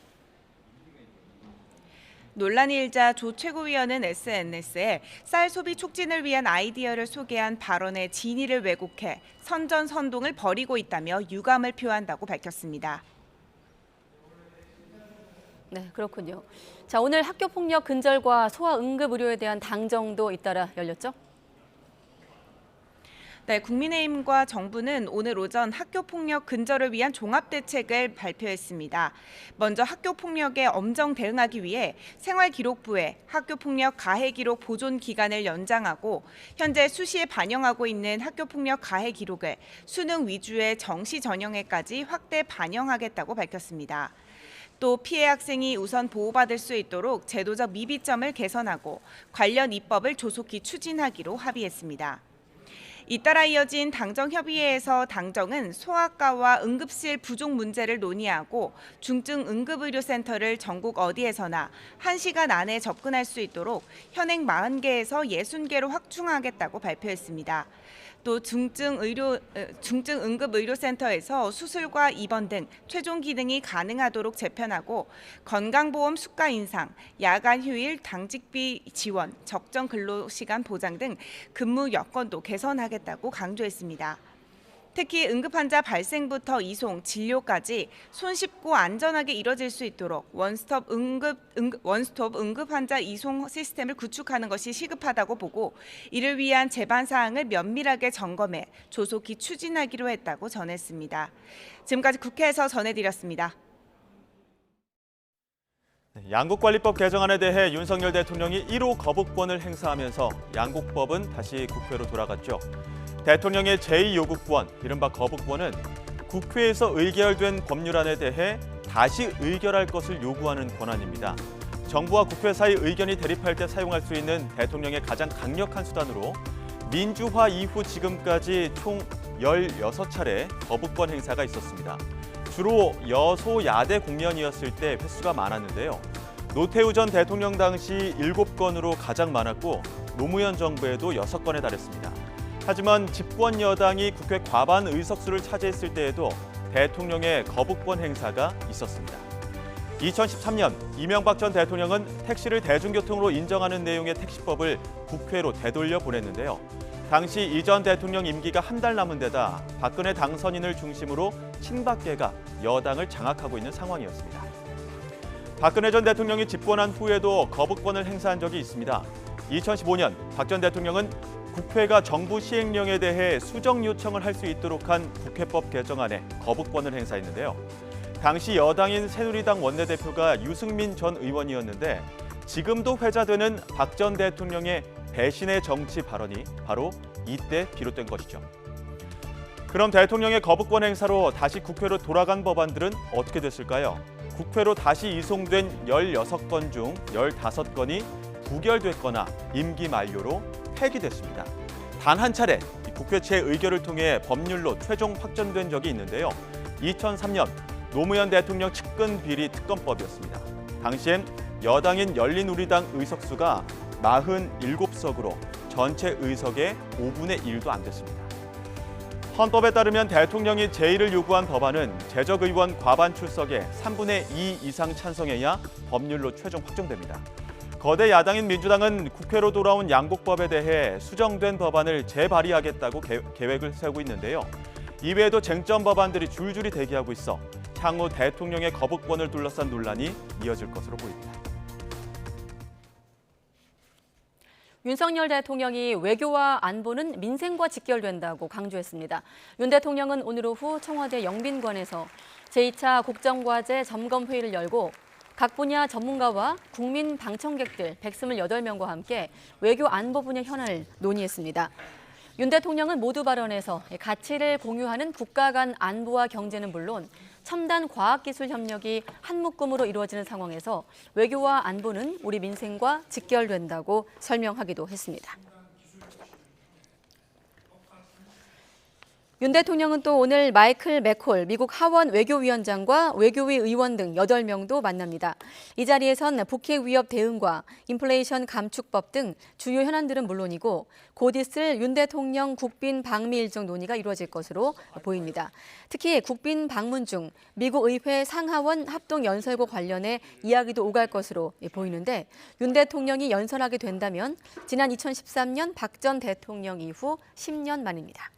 논란이 일자 조 최고위원은 SNS에 쌀 소비 촉진을 위한 아이디어를 소개한 발언의 진위를 왜곡해 선전선동을 벌이고 있다며 유감을 표한다고 밝혔습니다. 네, 그렇군요. 자, 오늘 학교폭력 근절과 소아응급의료에 대한 당정도 잇따라 열렸죠? 네, 국민의힘과 정부는 오늘 오전 학교폭력 근절을 위한 종합대책을 발표했습니다. 먼저 학교폭력에 엄정 대응하기 위해 생활기록부에 학교폭력 가해기록 보존 기간을 연장하고 현재 수시에 반영하고 있는 학교폭력 가해 기록을 수능 위주의 정시 전형에까지 확대 반영하겠다고 밝혔습니다. 또 피해 학생이 우선 보호받을 수 있도록 제도적 미비점을 개선하고 관련 입법을 조속히 추진하기로 합의했습니다. 잇따라 이어진 당정협의회에서 당정은 소아과와 응급실 부족 문제를 논의하고 중증 응급의료센터를 전국 어디에서나 1시간 안에 접근할 수 있도록 현행 40개에서 60개로 확충하겠다고 발표했습니다. 또 중증 응급의료센터에서 수술과 입원 등 최종 기능이 가능하도록 재편하고 건강보험 수가 인상, 야간 휴일 당직비 지원, 적정 근로시간 보장 등 근무 여건도 개선하겠다고 강조했습니다. 특히 응급환자 발생부터 이송, 진료까지 손쉽고 안전하게 이뤄질 수 있도록 원스톱 응급환자 이송 시스템을 구축하는 것이 시급하다고 보고 이를 위한 제반 사항을 면밀하게 점검해 조속히 추진하기로 했다고 전했습니다. 지금까지 국회에서 전해드렸습니다. 양국관리법 개정안에 대해 윤석열 대통령이 1호 거부권을 행사하면서 양국법은 다시 국회로 돌아갔죠. 대통령의 제2요구권, 이른바 거부권은 국회에서 의결된 법률안에 대해 다시 의결할 것을 요구하는 권한입니다. 정부와 국회 사이 의견이 대립할 때 사용할 수 있는 대통령의 가장 강력한 수단으로 민주화 이후 지금까지 총 16차례 거부권 행사가 있었습니다. 주로 여소야대 국면이었을 때 횟수가 많았는데요. 노태우 전 대통령 당시 7건으로 가장 많았고 노무현 정부에도 6건에 달했습니다. 하지만 집권 여당이 국회 과반 의석수를 차지했을 때에도 대통령의 거부권 행사가 있었습니다. 2013년 이명박 전 대통령은 택시를 대중교통으로 인정하는 내용의 택시법을 국회로 되돌려 보냈는데요. 당시 이 전 대통령 임기가 한 달 남은 데다 박근혜 당선인을 중심으로 친박계가 여당을 장악하고 있는 상황이었습니다. 박근혜 전 대통령이 집권한 후에도 거부권을 행사한 적이 있습니다. 2015년 박 전 대통령은 국회가 정부 시행령에 대해 수정 요청을 할 수 있도록 한 국회법 개정안에 거부권을 행사했는데요. 당시 여당인 새누리당 원내대표가 유승민 전 의원이었는데 지금도 회자되는 박 전 대통령의 배신의 정치 발언이 바로 이때 비롯된 것이죠. 그럼 대통령의 거부권 행사로 다시 국회로 돌아간 법안들은 어떻게 됐을까요? 국회로 다시 이송된 16건 중 15건이 부결됐거나 임기 만료로 폐기됐습니다. 단 한 차례 국회 최의결을 통해 법률로 최종 확정된 적이 있는데요. 2003년 노무현 대통령 측근 비리 특검법이었습니다. 당시엔 여당인 열린우리당 의석수가 47석으로 전체 의석의 5분의 1도 안 됐습니다. 헌법에 따르면 대통령이 제의를 요구한 법안은 재적의원 과반 출석의 3분의 2 이상 찬성해야 법률로 최종 확정됩니다. 거대 야당인 민주당은 국회로 돌아온 양곡법에 대해 수정된 법안을 재발의하겠다고 계획을 세우고 있는데요. 이외에도 쟁점 법안들이 줄줄이 대기하고 있어 향후 대통령의 거부권을 둘러싼 논란이 이어질 것으로 보입니다. 윤석열 대통령이 외교와 안보는 민생과 직결된다고 강조했습니다. 윤 대통령은 오늘 오후 청와대 영빈관에서 제2차 국정과제 점검회의를 열고 각 분야 전문가와 국민 방청객들 128명과 함께 외교 안보 분야 현안을 논의했습니다. 윤 대통령은 모두 발언에서 가치를 공유하는 국가 간 안보와 경제는 물론 첨단 과학기술 협력이 한 묶음으로 이루어지는 상황에서 외교와 안보는 우리 민생과 직결된다고 설명하기도 했습니다. 윤 대통령은 또 오늘 마이클 맥콜 미국 하원 외교위원장과 외교위 의원 등 8명도 만납니다. 이 자리에선 북핵 위협 대응과 인플레이션 감축법 등 주요 현안들은 물론이고 곧 있을 윤 대통령 국빈 방미 일정 논의가 이루어질 것으로 보입니다. 특히 국빈 방문 중 미국 의회 상하원 합동연설과 관련해 이야기도 오갈 것으로 보이는데 윤 대통령이 연설하게 된다면 지난 2013년 박 전 대통령 이후 10년 만입니다.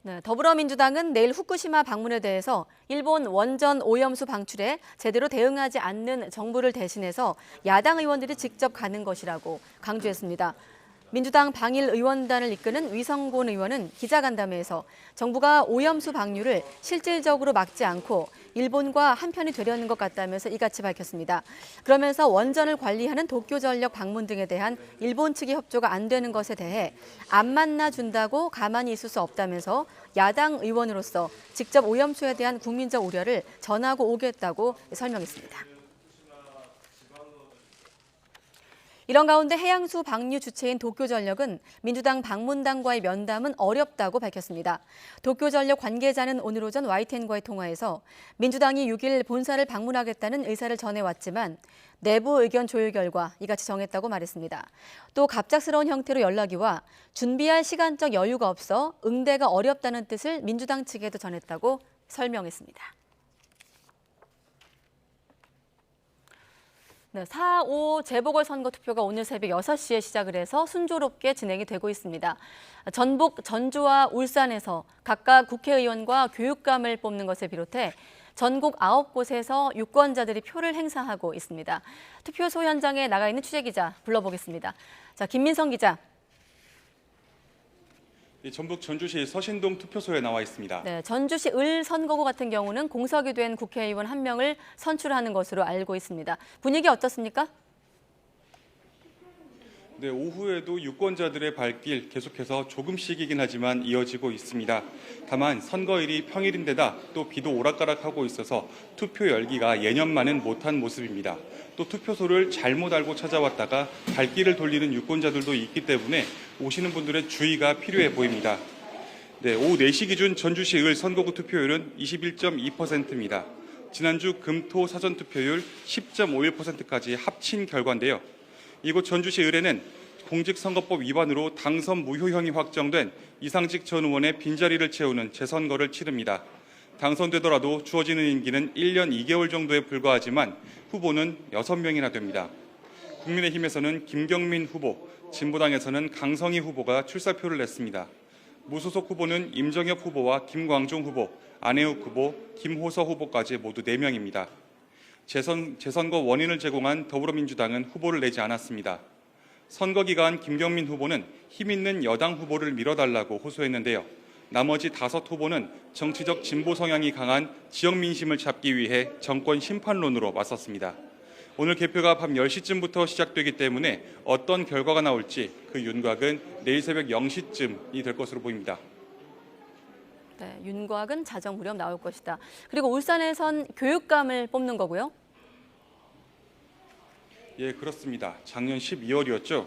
네, 더불어민주당은 내일 후쿠시마 방문에 대해서 일본 원전 오염수 방출에 제대로 대응하지 않는 정부를 대신해서 야당 의원들이 직접 가는 것이라고 강조했습니다. 민주당 방일 의원단을 이끄는 위성곤 의원은 기자간담회에서 정부가 오염수 방류를 실질적으로 막지 않고 일본과 한편이 되려는 것 같다면서 이같이 밝혔습니다. 그러면서 원전을 관리하는 도쿄전력 방문 등에 대한 일본 측의 협조가 안 되는 것에 대해 안 만나준다고 가만히 있을 수 없다면서 야당 의원으로서 직접 오염수에 대한 국민적 우려를 전하고 오겠다고 설명했습니다. 이런 가운데 해양수 방류 주체인 도쿄전력은 민주당 방문단과의 면담은 어렵다고 밝혔습니다. 도쿄전력 관계자는 오늘 오전 YTN과의 통화에서 민주당이 6일 본사를 방문하겠다는 의사를 전해왔지만 내부 의견 조율 결과 이같이 정했다고 말했습니다. 또 갑작스러운 형태로 연락이 와 준비할 시간적 여유가 없어 응대가 어렵다는 뜻을 민주당 측에도 전했다고 설명했습니다. 네, 4.5 재보궐선거 투표가 오늘 새벽 6시에 시작을 해서 순조롭게 진행이 되고 있습니다. 전북, 전주와 울산에서 각각 국회의원과 교육감을 뽑는 것을 비롯해 전국 9곳에서 유권자들이 표를 행사하고 있습니다. 투표소 현장에 나가 있는 취재기자 불러보겠습니다. 자, 김민성 기자. 전북 전주시 서신동 투표소에 나와 있습니다. 네, 전주시 을 선거구 같은 경우는 공석이 된 국회의원 1명을 선출하는 것으로 알고 있습니다. 분위기 어떻습니까? 네, 오후에도 유권자들의 발길 계속해서 조금씩이긴 하지만 이어지고 있습니다. 다만 선거일이 평일인데다 또 비도 오락가락하고 있어서 투표 열기가 예년만은 못한 모습입니다. 또 투표소를 잘못 알고 찾아왔다가 발길을 돌리는 유권자들도 있기 때문에 오시는 분들의 주의가 필요해 보입니다. 네, 오후 4시 기준 전주시 을 선거구 투표율은 21.2%입니다. 지난주 금토 사전투표율 10.51%까지 합친 결과인데요. 이곳 전주시 을에는 공직선거법 위반으로 당선 무효형이 확정된 이상직 전 의원의 빈자리를 채우는 재선거를 치릅니다. 당선되더라도 주어지는 임기는 1년 2개월 정도에 불과하지만 후보는 6명이나 됩니다. 국민의힘에서는 김경민 후보, 진보당에서는 강성희 후보가 출사표를 냈습니다. 무소속 후보는 임정엽 후보와 김광종 후보, 안혜욱 후보, 김호서 후보까지 모두 4명입니다. 재선거 원인을 제공한 더불어민주당은 후보를 내지 않았습니다. 선거 기간 김경민 후보는 힘 있는 여당 후보를 밀어달라고 호소했는데요. 나머지 5 후보는 정치적 진보 성향이 강한 지역 민심을 잡기 위해 정권 심판론으로 맞섰습니다. 오늘 개표가 밤 10시쯤부터 시작되기 때문에 어떤 결과가 나올지 그 윤곽은 내일 새벽 0시쯤이 될 것으로 보입니다. 네, 윤곽은 자정 무렵 나올 것이다. 그리고 울산에선 교육감을 뽑는 거고요. 예, 그렇습니다. 작년 12월이었죠.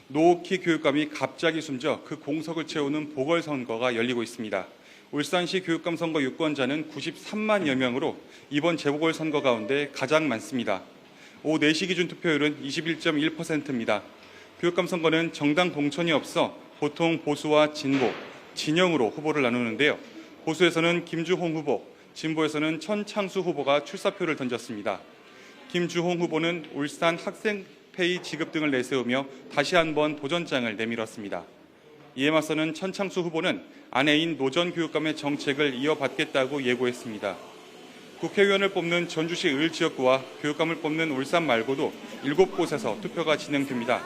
노옥희 교육감이 갑자기 숨져 그 공석을 채우는 보궐선거가 열리고 있습니다. 울산시 교육감 선거 유권자는 93만여 명으로 이번 재보궐선거 가운데 가장 많습니다. 오후 4시 기준 투표율은 21.1%입니다. 교육감 선거는 정당 공천이 없어 보통 보수와 진보, 진영으로 후보를 나누는데요. 보수에서는 김주홍 후보, 진보에서는 천창수 후보가 출사표를 던졌습니다. 김주홍 후보는 울산 학생페이 지급 등을 내세우며 다시 한번 도전장을 내밀었습니다. 이에 맞서는 천창수 후보는 아내인 노 전 교육감의 정책을 이어받겠다고 예고했습니다. 국회의원을 뽑는 전주시 을지역구와 교육감을 뽑는 울산 말고도 7곳에서 투표가 진행됩니다.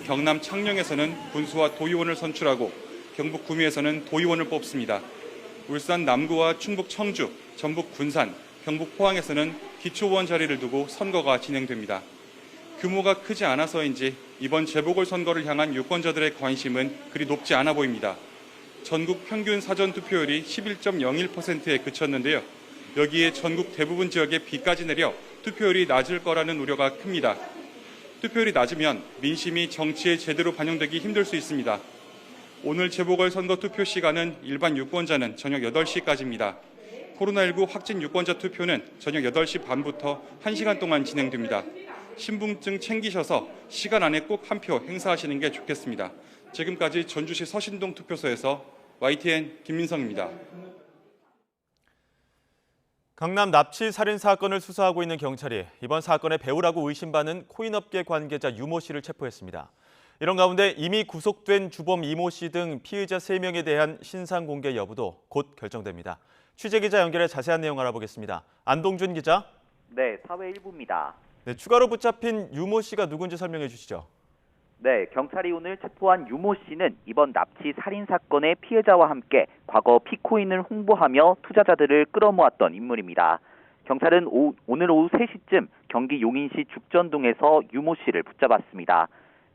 경남 창녕에서는 군수와 도의원을 선출하고 경북 구미에서는 도의원을 뽑습니다. 울산 남구와 충북 청주, 전북 군산, 경북 포항에서는 기초의원 자리를 두고 선거가 진행됩니다. 규모가 크지 않아서인지 이번 재보궐선거를 향한 유권자들의 관심은 그리 높지 않아 보입니다. 전국 평균 사전투표율이 11.01%에 그쳤는데요. 여기에 전국 대부분 지역에 비까지 내려 투표율이 낮을 거라는 우려가 큽니다. 투표율이 낮으면 민심이 정치에 제대로 반영되기 힘들 수 있습니다. 오늘 재보궐선거 투표 시간은 일반 유권자는 저녁 8시까지입니다. 코로나19 확진 유권자 투표는 저녁 8시 반부터 1시간 동안 진행됩니다. 신분증 챙기셔서 시간 안에 꼭 한 표 행사하시는 게 좋겠습니다. 지금까지 전주시 서신동 투표소에서 YTN 김민성입니다. 강남 납치 살인 사건을 수사하고 있는 경찰이 이번 사건의 배우라고 의심받는 코인업계 관계자 유모 씨를 체포했습니다. 이런 가운데 이미 구속된 주범 이모 씨 등 피의자 3명에 대한 신상 공개 여부도 곧 결정됩니다. 취재기자 연결해 자세한 내용 알아보겠습니다. 안동준 기자. 네, 사회 일부입니다. 네, 추가로 붙잡힌 유모 씨가 누군지 설명해 주시죠. 네, 경찰이 오늘 체포한 유모 씨는 이번 납치 살인 사건의 피해자와 함께 과거 피코인을 홍보하며 투자자들을 끌어모았던 인물입니다. 경찰은 오늘 오후 3시쯤 경기 용인시 죽전동에서 유모 씨를 붙잡았습니다.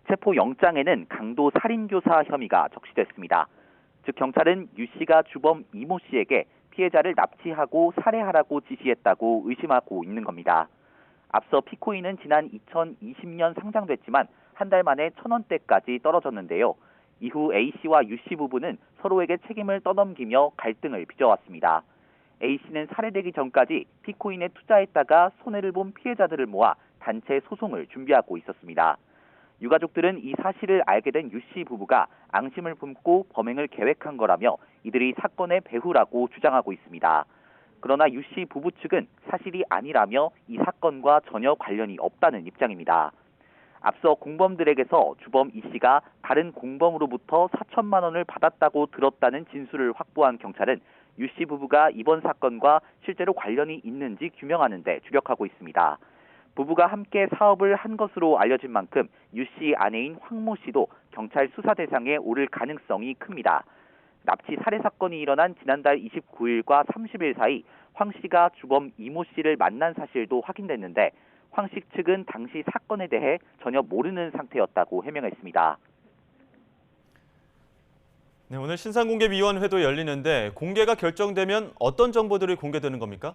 체포 영장에는 강도 살인교사 혐의가 적시됐습니다. 즉 경찰은 유 씨가 주범 이모 씨에게 피해자를 납치하고 살해하라고 지시했다고 의심하고 있는 겁니다. 앞서 피코인은 지난 2020년 상장됐지만 한 달 만에 1,000원대까지 떨어졌는데요. 이후 A씨와 U씨 부부는 서로에게 책임을 떠넘기며 갈등을 빚어왔습니다. A씨는 살해되기 전까지 피코인에 투자했다가 손해를 본 피해자들을 모아 단체 소송을 준비하고 있었습니다. 유가족들은 이 사실을 알게 된 U씨 부부가 앙심을 품고 범행을 계획한 거라며 이들이 사건의 배후라고 주장하고 있습니다. 그러나 U씨 부부 측은 사실이 아니라며 이 사건과 전혀 관련이 없다는 입장입니다. 앞서 공범들에게서 주범 E씨가 다른 공범으로부터 4천만 원을 받았다고 들었다는 진술을 확보한 경찰은 U씨 부부가 이번 사건과 실제로 관련이 있는지 규명하는 데 주력하고 있습니다. 부부가 함께 사업을 한 것으로 알려진 만큼 U씨 아내인 황모 씨도 경찰 수사 대상에 오를 가능성이 큽니다. 납치 살해 사건이 일어난 지난달 29일과 30일 사이 황 씨가 주범 이모 씨를 만난 사실도 확인됐는데 황 씨 측은 당시 사건에 대해 전혀 모르는 상태였다고 해명했습니다. 네, 오늘 신상공개위원회도 열리는데 공개가 결정되면 어떤 정보들이 공개되는 겁니까?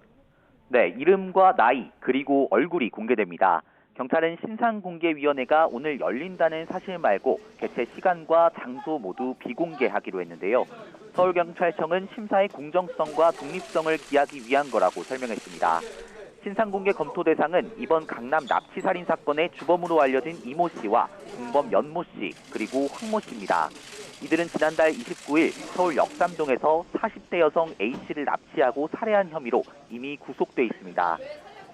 네, 이름과 나이 그리고 얼굴이 공개됩니다. 경찰은 신상공개위원회가 오늘 열린다는 사실 말고 개최 시간과 장소 모두 비공개하기로 했는데요. 서울경찰청은 심사의 공정성과 독립성을 기하기 위한 거라고 설명했습니다. 신상공개 검토 대상은 이번 강남 납치 살인 사건의 주범으로 알려진 이모 씨와 공범 연모 씨 그리고 황모 씨입니다. 이들은 지난달 29일 서울 역삼동에서 40대 여성 A 씨를 납치하고 살해한 혐의로 이미 구속돼 있습니다.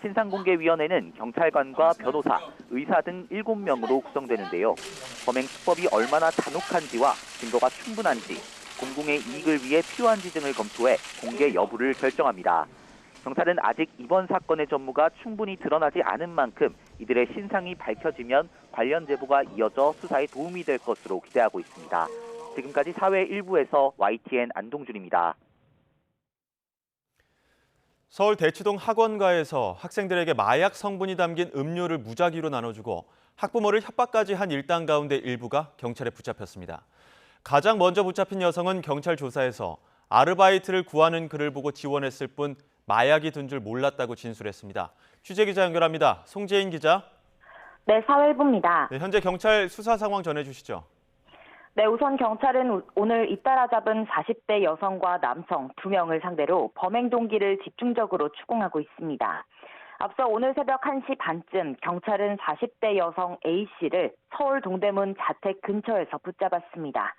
신상공개위원회는 경찰관과 변호사, 의사 등 7명으로 구성되는데요. 범행 수법이 얼마나 잔혹한지와 증거가 충분한지, 공공의 이익을 위해 필요한지 등을 검토해 공개 여부를 결정합니다. 경찰은 아직 이번 사건의 전무가 충분히 드러나지 않은 만큼 이들의 신상이 밝혀지면 관련 제보가 이어져 수사에 도움이 될 것으로 기대하고 있습니다. 지금까지 사회 일부에서 YTN 안동준입니다. 서울 대치동 학원가에서 학생들에게 마약 성분이 담긴 음료를 무작위로 나눠주고 학부모를 협박까지 한 일당 가운데 일부가 경찰에 붙잡혔습니다. 가장 먼저 붙잡힌 여성은 경찰 조사에서 아르바이트를 구하는 글을 보고 지원했을 뿐 마약이 든 줄 몰랐다고 진술했습니다. 취재기자 연결합니다. 송재인 기자. 네, 사회부입니다. 네, 현재 경찰 수사 상황 전해주시죠. 네, 우선 경찰은 오늘 잇따라 잡은 40대 여성과 남성 2명을 상대로 범행 동기를 집중적으로 추궁하고 있습니다. 앞서 오늘 새벽 1시 반쯤 경찰은 40대 여성 A씨를 서울 동대문 자택 근처에서 붙잡았습니다.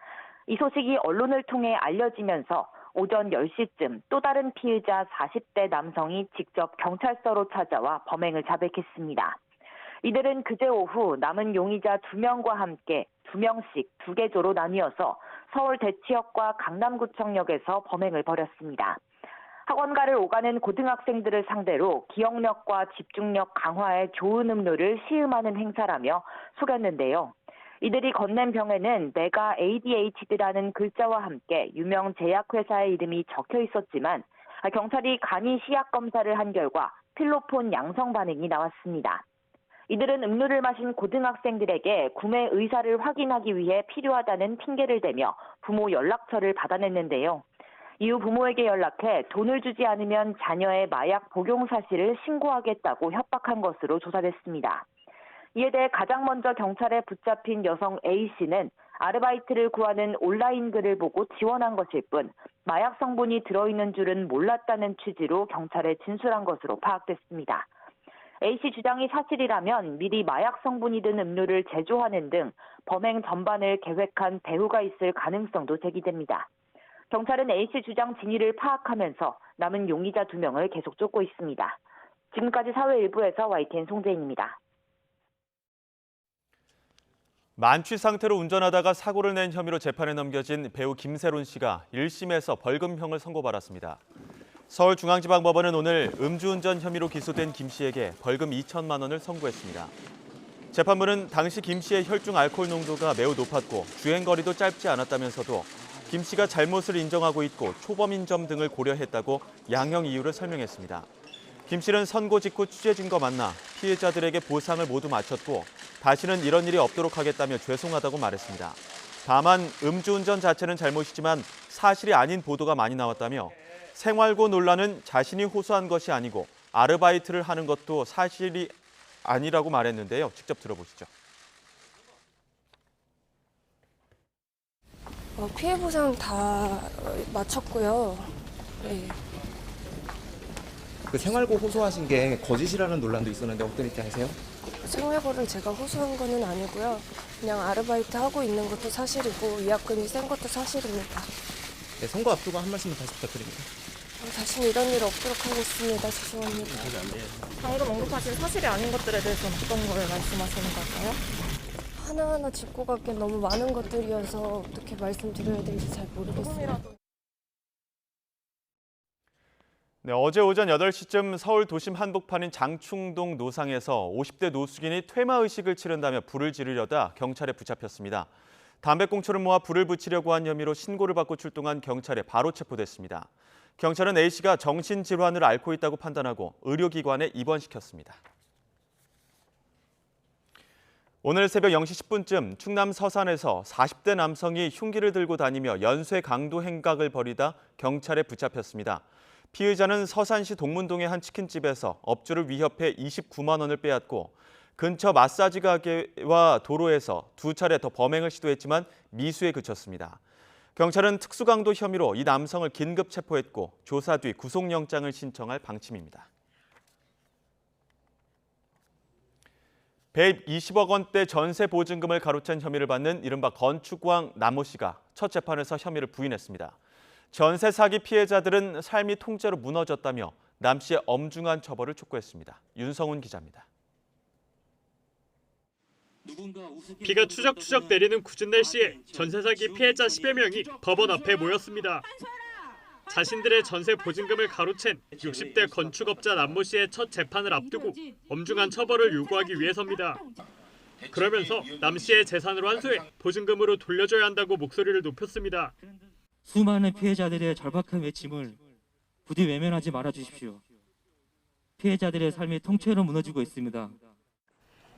이 소식이 언론을 통해 알려지면서 오전 10시쯤 또 다른 피의자 40대 남성이 직접 경찰서로 찾아와 범행을 자백했습니다. 이들은 그제 오후 남은 용의자 2명과 함께 2명씩 2개조로 나뉘어서 서울 대치역과 강남구청역에서 범행을 벌였습니다. 학원가를 오가는 고등학생들을 상대로 기억력과 집중력 강화에 좋은 음료를 시음하는 행사라며 속였는데요. 이들이 건넨 병에는 내가 ADHD라는 글자와 함께 유명 제약회사의 이름이 적혀 있었지만 경찰이 간이 시약 검사를 한 결과 필로폰 양성 반응이 나왔습니다. 이들은 음료를 마신 고등학생들에게 구매 의사를 확인하기 위해 필요하다는 핑계를 대며 부모 연락처를 받아냈는데요. 이후 부모에게 연락해 돈을 주지 않으면 자녀의 마약 복용 사실을 신고하겠다고 협박한 것으로 조사됐습니다. 이에 대해 가장 먼저 경찰에 붙잡힌 여성 A씨는 아르바이트를 구하는 온라인 글을 보고 지원한 것일 뿐 마약 성분이 들어있는 줄은 몰랐다는 취지로 경찰에 진술한 것으로 파악됐습니다. A씨 주장이 사실이라면 미리 마약 성분이 든 음료를 제조하는 등 범행 전반을 계획한 배후가 있을 가능성도 제기됩니다. 경찰은 A씨 주장 진위를 파악하면서 남은 용의자 2명을 계속 쫓고 있습니다. 지금까지 사회 일부에서 YTN 송재인입니다. 만취 상태로 운전하다가 사고를 낸 혐의로 재판에 넘겨진 배우 김세론 씨가 1심에서 벌금형을 선고받았습니다. 서울중앙지방법원은 오늘 음주운전 혐의로 기소된 김 씨에게 벌금 2천만 원을 선고했습니다. 재판부는 당시 김 씨의 혈중 알코올 농도가 매우 높았고 주행거리도 짧지 않았다면서도 김 씨가 잘못을 인정하고 있고 초범인 점 등을 고려했다고 양형 이유를 설명했습니다. 김 씨는 선고 직후 취재진 거 맞나 피해자들에게 보상을 모두 마쳤고 다시는 이런 일이 없도록 하겠다며 죄송하다고 말했습니다. 다만 음주운전 자체는 잘못이지만 사실이 아닌 보도가 많이 나왔다며 생활고 논란은 자신이 호소한 것이 아니고 아르바이트를 하는 것도 사실이 아니라고 말했는데요. 직접 들어보시죠. 피해 보상 다 마쳤고요. 네. 그 생활고 호소하신 게 거짓이라는 논란도 있었는데 어떤 입장이세요? 생활고를 제가 호소한 거는 아니고요. 그냥 아르바이트 하고 있는 것도 사실이고 위약금이 센 것도 사실입니다. 네, 선거 앞두고 한 말씀 다시 부탁드립니다. 다시는 이런 일 없도록 하겠습니다. 죄송합니다. 방금 언급하신 사실이 아닌 것들에 대해서는 어떤 걸 말씀하시는 걸까요? 하나하나 짚고 가기엔 너무 많은 것들이어서 어떻게 말씀드려야 될지 잘 모르겠습니다. 네, 어제 오전 8시쯤 서울 도심 한복판인 장충동 노상에서 50대 노숙인이 퇴마의식을 치른다며 불을 지르려다 경찰에 붙잡혔습니다. 담배꽁초를 모아 불을 붙이려고 한 혐의로 신고를 받고 출동한 경찰에 바로 체포됐습니다. 경찰은 A씨가 정신질환을 앓고 있다고 판단하고 의료기관에 입원시켰습니다. 오늘 새벽 0시 10분쯤 충남 서산에서 40대 남성이 흉기를 들고 다니며 연쇄 강도 행각을 벌이다 경찰에 붙잡혔습니다. 피의자는 서산시 동문동의 한 치킨집에서 업주를 위협해 29만 원을 빼앗고 근처 마사지 가게와 도로에서 2차례 더 범행을 시도했지만 미수에 그쳤습니다. 경찰은 특수강도 혐의로 이 남성을 긴급 체포했고 조사 뒤 구속영장을 신청할 방침입니다. 120억 원대 전세 보증금을 가로챈 혐의를 받는 이른바 건축왕 남모 씨가 첫 재판에서 혐의를 부인했습니다. 전세 사기 피해자들은 삶이 통째로 무너졌다며 남 씨의 엄중한 처벌을 촉구했습니다. 윤성훈 기자입니다. 비가 추적추적 내리는 궂은 날씨에 전세 사기 피해자 10여 명이 법원 앞에 모였습니다. 자신들의 전세 보증금을 가로챈 60대 건축업자 남모 씨의 첫 재판을 앞두고 엄중한 처벌을 요구하기 위해서입니다. 그러면서 남 씨의 재산으로 환수해 보증금으로 돌려줘야 한다고 목소리를 높였습니다. 수많은 피해자들의 절박한 외침을 부디 외면하지 말아주십시오. 피해자들의 삶이 통째로 무너지고 있습니다.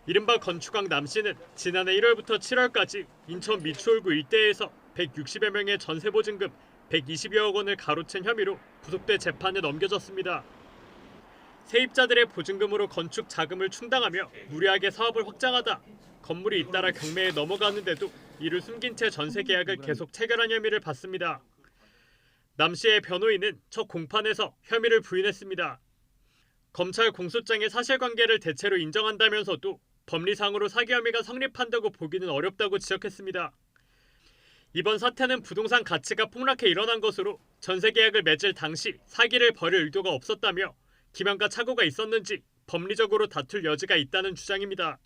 이른바 건축왕 남 씨는 지난해 1월부터 7월까지 인천 미추홀구 일대에서 160여 명의 전세 보증금 120여억 원을 가로챈 혐의로 구속돼 재판에 넘겨졌습니다. 세입자들의 보증금으로 건축 자금을 충당하며 무리하게 사업을 확장하다 건물이 잇따라 경매에 넘어가는데도 이를 숨긴 채 전세 계약을 계속 체결한 혐의를 받습니다. 남 씨의 변호인은 첫 공판에서 혐의를 부인했습니다. 검찰 공소장의 사실관계를 대체로 인정한다면서도 법리상으로 사기 혐의가 성립한다고 보기는 어렵다고 지적했습니다. 이번 사태는 부동산 가치가 폭락해 일어난 것으로 전세 계약을 맺을 당시 사기를 벌일 의도가 없었다며 기만과 착오가 있었는지 법리적으로 다툴 여지가 있다는 주장입니다.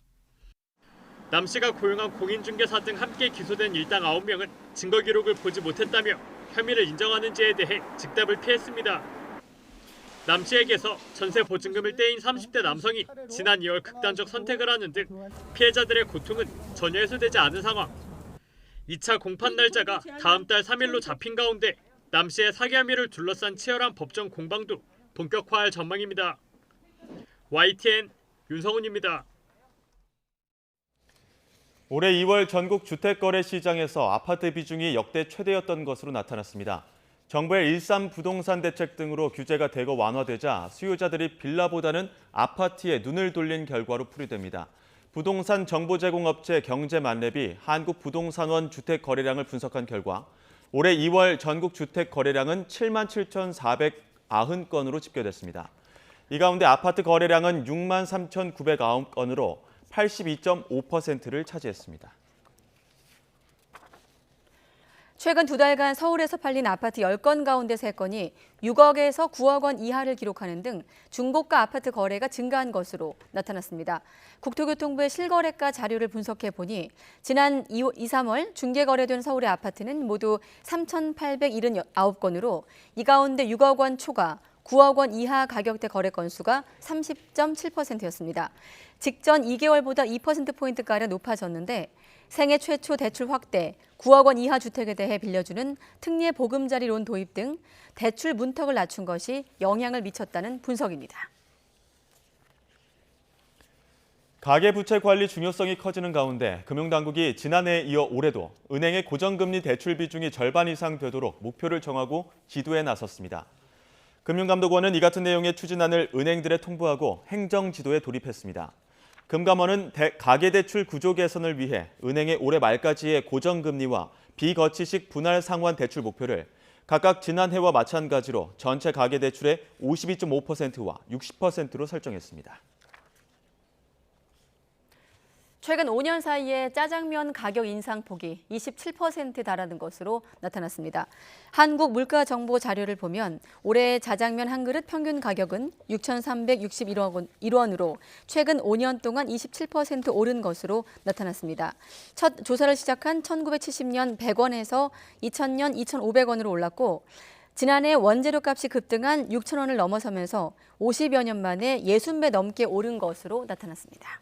남 씨가 고용한 공인중개사 등 함께 기소된 일당 9명은 증거 기록을 보지 못했다며 혐의를 인정하는지에 대해 즉답을 피했습니다. 남 씨에게서 전세 보증금을 떼인 30대 남성이 지난 2월 극단적 선택을 하는 등 피해자들의 고통은 전혀 해소되지 않은 상황. 2차 공판 날짜가 다음 달 3일로 잡힌 가운데 남 씨의 사기 혐의를 둘러싼 치열한 법정 공방도 본격화할 전망입니다. YTN 윤성훈입니다. 올해 2월 전국 주택거래 시장에서 아파트 비중이 역대 최대였던 것으로 나타났습니다. 정부의 일삼 부동산 대책 등으로 규제가 대거 완화되자 수요자들이 빌라보다는 아파트에 눈을 돌린 결과로 풀이됩니다. 부동산 정보 제공 업체 경제만렙이 한국부동산원 주택 거래량을 분석한 결과 올해 2월 전국 주택 거래량은 77,490건으로 집계됐습니다. 이 가운데 아파트 거래량은 63,909건으로 82.5%를 차지했습니다. 최근 2달간 서울에서 팔린 아파트 10건 가운데 3건이 6억에서 9억 원 이하를 기록하는 등 중고가 아파트 거래가 증가한 것으로 나타났습니다. 국토교통부의 실거래가 자료를 분석해 보니 지난 2, 3월 중개 거래된 서울의 아파트는 모두 3,879건으로 이 가운데 6억 원 초과, 9억 원 이하 가격대 거래 건수가 30.7%였습니다. 직전 2개월보다 2%포인트가량 높아졌는데 생애 최초 대출 확대, 9억 원 이하 주택에 대해 빌려주는 특례 보금자리론 도입 등 대출 문턱을 낮춘 것이 영향을 미쳤다는 분석입니다. 가계부채 관리 중요성이 커지는 가운데 금융당국이 지난해에 이어 올해도 은행의 고정금리 대출 비중이 절반 이상 되도록 목표를 정하고 지도에 나섰습니다. 금융감독원은 이 같은 내용의 추진안을 은행들에 통보하고 행정지도에 돌입했습니다. 금감원은 가계대출 구조 개선을 위해 은행의 올해 말까지의 고정금리와 비거치식 분할 상환 대출 목표를 각각 지난해와 마찬가지로 전체 가계대출의 52.5%와 60%로 설정했습니다. 최근 5년 사이에 짜장면 가격 인상폭이 27%에 달하는 것으로 나타났습니다. 한국 물가 정보 자료를 보면 올해 짜장면 한 그릇 평균 가격은 6,361원으로 최근 5년 동안 27% 오른 것으로 나타났습니다. 첫 조사를 시작한 1970년 100원에서 2000년 2,500원으로 올랐고 지난해 원재료 값이 급등한 6,000원을 넘어서면서 50여 년 만에 60배 넘게 오른 것으로 나타났습니다.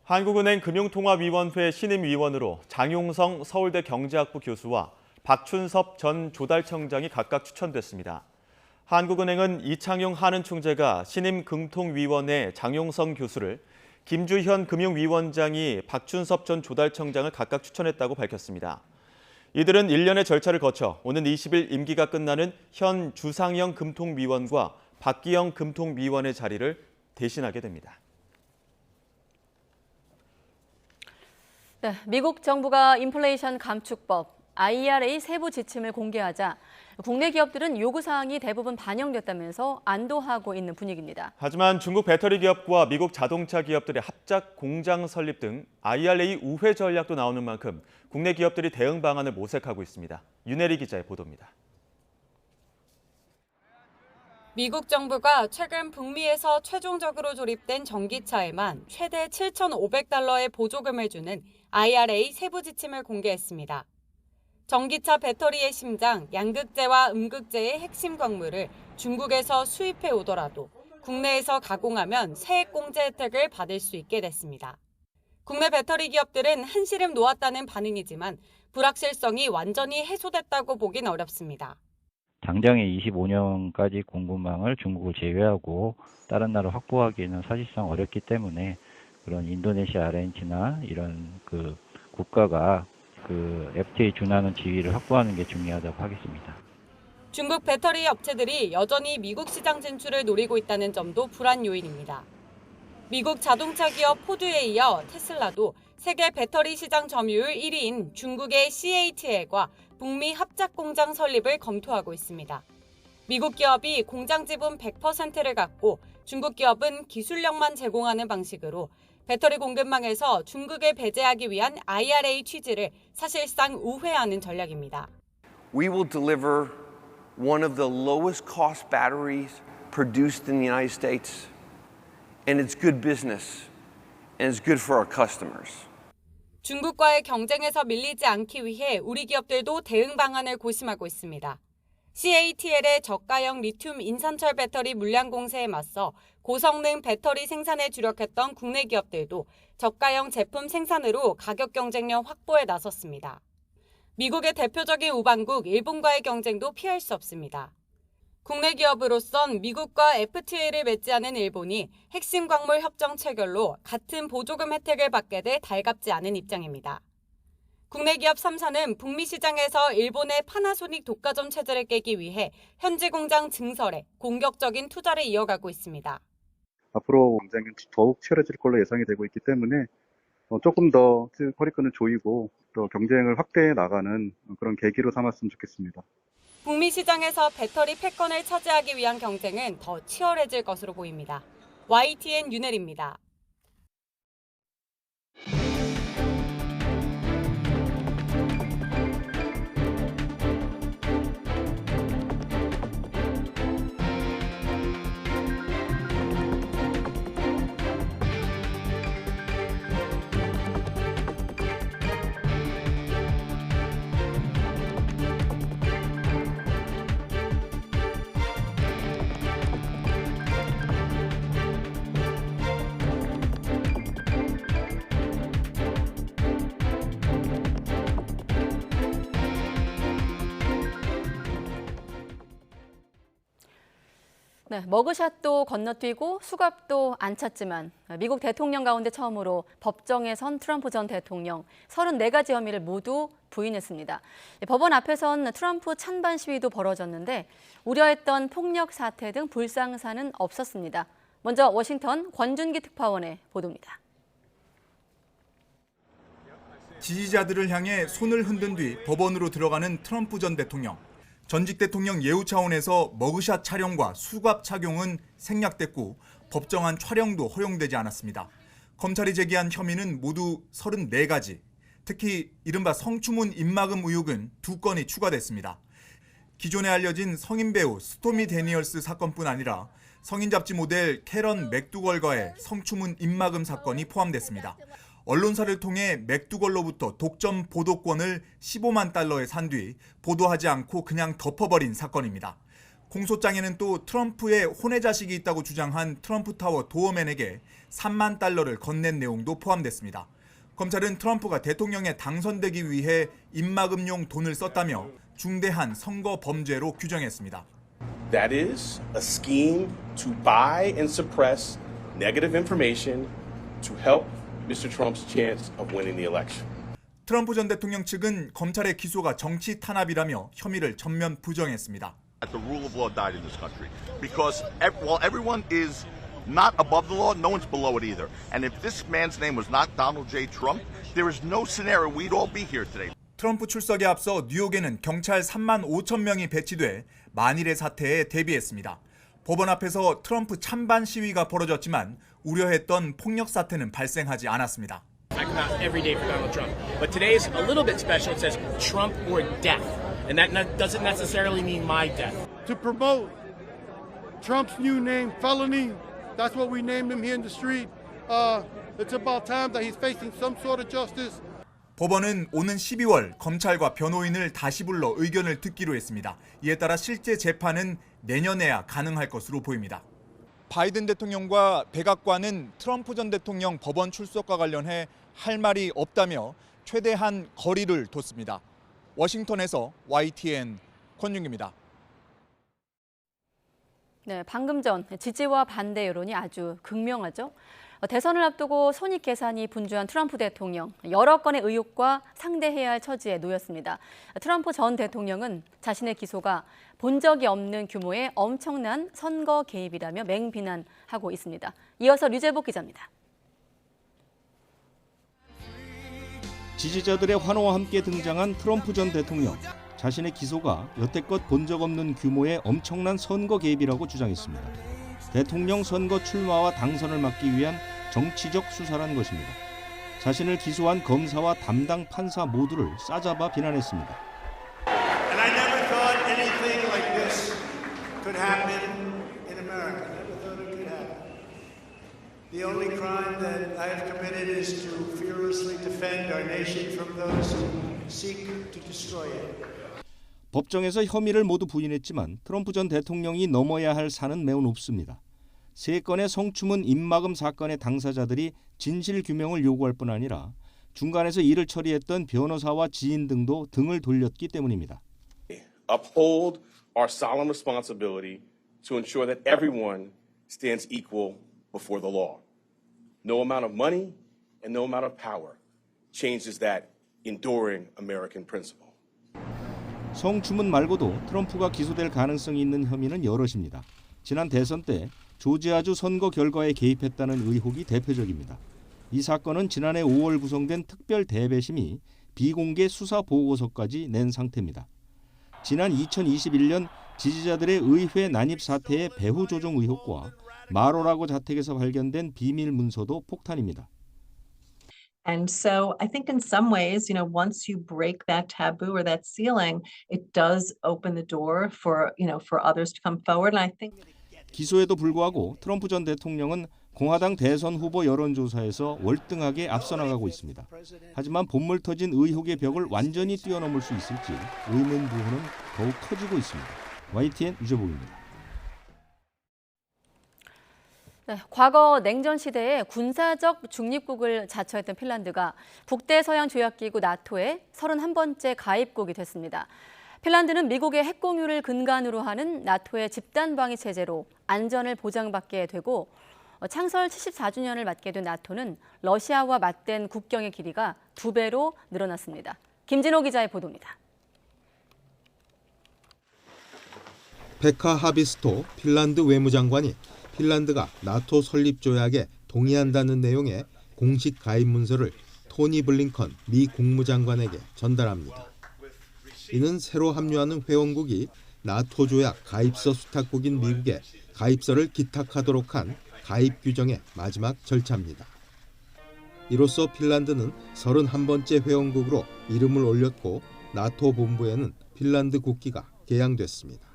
한국은행 금융통화위원회 신임위원으로 장용성 서울대 경제학부 교수와 박춘섭 전 조달청장이 각각 추천됐습니다. 한국은행은 이창용 한은총재가 신임금통위원회 장용성 교수를, 김주현 금융위원장이 박춘섭 전 조달청장을 각각 추천했다고 밝혔습니다. 이들은 일련의 절차를 거쳐 오는 20일 임기가 끝나는 현 주상영 금통위원과 박기영 금통위원의 자리를 대신하게 됩니다. 네, 미국 정부가 인플레이션 감축법 IRA 세부 지침을 공개하자 국내 기업들은 요구사항이 대부분 반영됐다면서 안도하고 있는 분위기입니다. 하지만 중국 배터리 기업과 미국 자동차 기업들의 합작 공장 설립 등 IRA 우회 전략도 나오는 만큼 국내 기업들이 대응 방안을 모색하고 있습니다. 윤혜리 기자의 보도입니다. 미국 정부가 최근 북미에서 최종적으로 조립된 전기차에만 최대 7,500달러의 보조금을 주는 IRA 세부 지침을 공개했습니다. 전기차 배터리의 심장, 양극재와 음극재의 핵심 광물을 중국에서 수입해 오더라도 국내에서 가공하면 세액공제 혜택을 받을 수 있게 됐습니다. 국내 배터리 기업들은 한시름 놓았다는 반응이지만 불확실성이 완전히 해소됐다고 보긴 어렵습니다. 당장에 25년까지 공급망을 중국을 제외하고 다른 나라 확보하기에는 사실상 어렵기 때문에 그런 인도네시아, 아르헨티나 이런 국가가 FTA 준하는 지위를 확보하는 게 중요하다고 하겠습니다. 중국 배터리 업체들이 여전히 미국 시장 진출을 노리고 있다는 점도 불안 요인입니다. 미국 자동차 기업 포드에 이어 테슬라도 세계 배터리 시장 점유율 1위인 중국의 CATL과 북미 합작 공장 설립을 검토하고 있습니다. 미국 기업이 공장 지분 100%를 갖고 중국 기업은 기술력만 제공하는 방식으로 배터리 공급망에서 중국을 배제하기 위한 IRA 취지를 사실상 우회하는 전략입니다. We will deliver one of the lowest cost batteries produced in the United States, and it's good business, and it's good for our customers. 중국과의 경쟁에서 밀리지 않기 위해 우리 기업들도 대응 방안을 고심하고 있습니다. CATL의 저가형 리튬 인산철 배터리 물량 공세에 맞서 고성능 배터리 생산에 주력했던 국내 기업들도 저가형 제품 생산으로 가격 경쟁력 확보에 나섰습니다. 미국의 대표적인 우방국 일본과의 경쟁도 피할 수 없습니다. 국내 기업으로선 미국과 FTA를 맺지 않은 일본이 핵심 광물 협정 체결로 같은 보조금 혜택을 받게 돼 달갑지 않은 입장입니다. 국내 기업 3사는 북미 시장에서 일본의 파나소닉 독과점 체제를 깨기 위해 현지 공장 증설에 공격적인 투자를 이어가고 있습니다. 앞으로 경쟁은 더욱 치열해질 걸로 예상이 되고 있기 때문에 조금 더 허리끈을 조이고 또 경쟁을 확대해 나가는 그런 계기로 삼았으면 좋겠습니다. 북미 시장에서 배터리 패권을 차지하기 위한 경쟁은 더 치열해질 것으로 보입니다. YTN 윤혜리입니다. 네, 머그샷도 건너뛰고 수갑도 안 찼지만 미국 대통령 가운데 처음으로 법정에 선 트럼프 전 대통령 34가지 혐의를 모두 부인했습니다. 법원 앞에선 트럼프 찬반 시위도 벌어졌는데 우려했던 폭력 사태 등 불상사는 없었습니다. 먼저 워싱턴 권준기 특파원의 보도입니다. 지지자들을 향해 손을 흔든 뒤 법원으로 들어가는 트럼프 전 대통령. 전직 대통령 예우 차원에서 머그샷 촬영과 수갑 착용은 생략됐고 법정안 촬영도 허용되지 않았습니다. 검찰이 제기한 혐의는 모두 34가지. 특히 이른바 성추문 입막음 의혹은 2건이 추가됐습니다. 기존에 알려진 성인 배우 스토미 데니얼스 사건뿐 아니라 성인 잡지 모델 캐런 맥두걸과의 성추문 입막음 사건이 포함됐습니다. 언론사를 통해 맥두걸로부터 독점 보도권을 15만 달러에 산 뒤 보도하지 않고 그냥 덮어버린 사건입니다. 공소장에는 또 트럼프의 혼외자식이 있다고 주장한 트럼프타워 도어맨에게 3만 달러를 건넨 내용도 포함됐습니다. 검찰은 트럼프가 대통령에 당선되기 위해 입막음용 돈을 썼다며 중대한 선거 범죄로 규정했습니다. That is a scheme to buy and suppress negative information to help Mr. Trump's chance of winning the election. 트럼프 전 대통령 측은 검찰의 기소가 정치 탄압이라며 혐의를 전면 부정했습니다. The rule of law died in this country because while everyone is not above the law, no one's below it either. And if this man's name was not Donald J. Trump, there is no scenario we'd all be here today. 트럼프 출석에 앞서 뉴욕에는 경찰 3만 5천 명이 배치돼 만일의 사태에 대비했습니다. 법원 앞에서 트럼프 찬반 시위가 벌어졌지만 우려했던 폭력 사태는 발생하지 않았습니다. I come out every day for Donald Trump, but today is a little bit special. It says Trump or death, and that doesn't necessarily mean my death. To promote Trump's new name, felony. That's what we named him here in the street. It's about time that he's facing some sort of justice. 법원은 오는 12월 검찰과 변호인을 다시 불러 의견을 듣기로 했습니다. 이에 따라 실제 재판은 내년에야 가능할 것으로 보입니다. 바이든 대통령과 백악관은 트럼프 전 대통령 법원 출석과 관련해 할 말이 없다며 최대한 거리를 뒀습니다. 워싱턴에서 YTN 권윤기입니다. 네, 방금 전 지지와 반대 여론이 아주 극명하죠. 대선을 앞두고 손익계산이 분주한 트럼프 대통령, 여러 건의 의혹과 상대해야 할 처지에 놓였습니다. 트럼프 전 대통령은 자신의 기소가 본 적이 없는 규모의 엄청난 선거 개입이라며 맹비난하고 있습니다. 이어서 류재복 기자입니다. 지지자들의 환호와 함께 등장한 트럼프 전 대통령. 자신의 기소가 여태껏 본 적 없는 규모의 엄청난 선거 개입이라고 주장했습니다. 대통령 선거 출마와 당선을 막기 위한 정치적 수사란 것입니다. 자신을 기소한 검사와 담당 판사 모두를 싸잡아 비난했습니다. And I never thought anything like this could happen in America. I never thought it could happen. The only crime that I have committed is to fearlessly defend our nation from those who seek to destroy it. 법정에서 혐의를 모두 부인했지만 트럼프 전 대통령이 넘어야 할 산은 매우 높습니다. 3건의 성추문 입막음 사건의 당사자들이 진실 규명을 요구할 뿐 아니라 중간에서 일을 처리했던 변호사와 지인 등도 등을 돌렸기 때문입니다. Uphold our solemn responsibility to ensure that everyone stands equal before the law. No amount of money and no amount of power changes that enduring American principle. 성추문 말고도 트럼프가 기소될 가능성이 있는 혐의는 여럿입니다. 지난 대선 때 조지아주 선거 결과에 개입했다는 의혹이 대표적입니다. 이 사건은 지난해 5월 구성된 특별 대배심이 비공개 수사 보고서까지 낸 상태입니다. 지난 2021년 지지자들의 의회 난입 사태의 배후 조종 의혹과 마로라고 자택에서 발견된 비밀 문서도 폭탄입니다. And so I think in some ways, once you break that taboo or that ceiling, it does open the door for others to come forward. And I think 기소에도 불구하고 트럼프 전 대통령은 공화당 대선 후보 여론조사에서 월등하게 앞서 나가고 있습니다. 하지만 본물 터진 의혹의 벽을 완전히 뛰어넘을 수 있을지 의문 부호는 더욱 커지고 있습니다. YTN 유재복입니다. 네, 과거 냉전 시대에 군사적 중립국을 자처했던 핀란드가 북대서양 조약기구 나토의 31번째 가입국이 됐습니다. 핀란드는 미국의 핵 공유를 근간으로 하는 나토의 집단 방위 체제로 안전을 보장받게 되고 창설 74주년을 맞게 된 나토는 러시아와 맞댄 국경의 길이가 2배로 늘어났습니다. 김진호 기자의 보도입니다. 페카 하비스토 핀란드 외무장관이 핀란드가 나토 설립 조약에 동의한다는 내용의 공식 가입 문서를 토니 블링컨 미 국무장관에게 전달합니다. 이는 새로 합류하는 회원국이 나토 조약 가입서 수탁국인 미국에 가입서를 기탁하도록 한 가입 규정의 마지막 절차입니다. 이로써 핀란드는 31번째 회원국으로 이름을 올렸고 나토 본부에는 핀란드 국기가 개양됐습니다.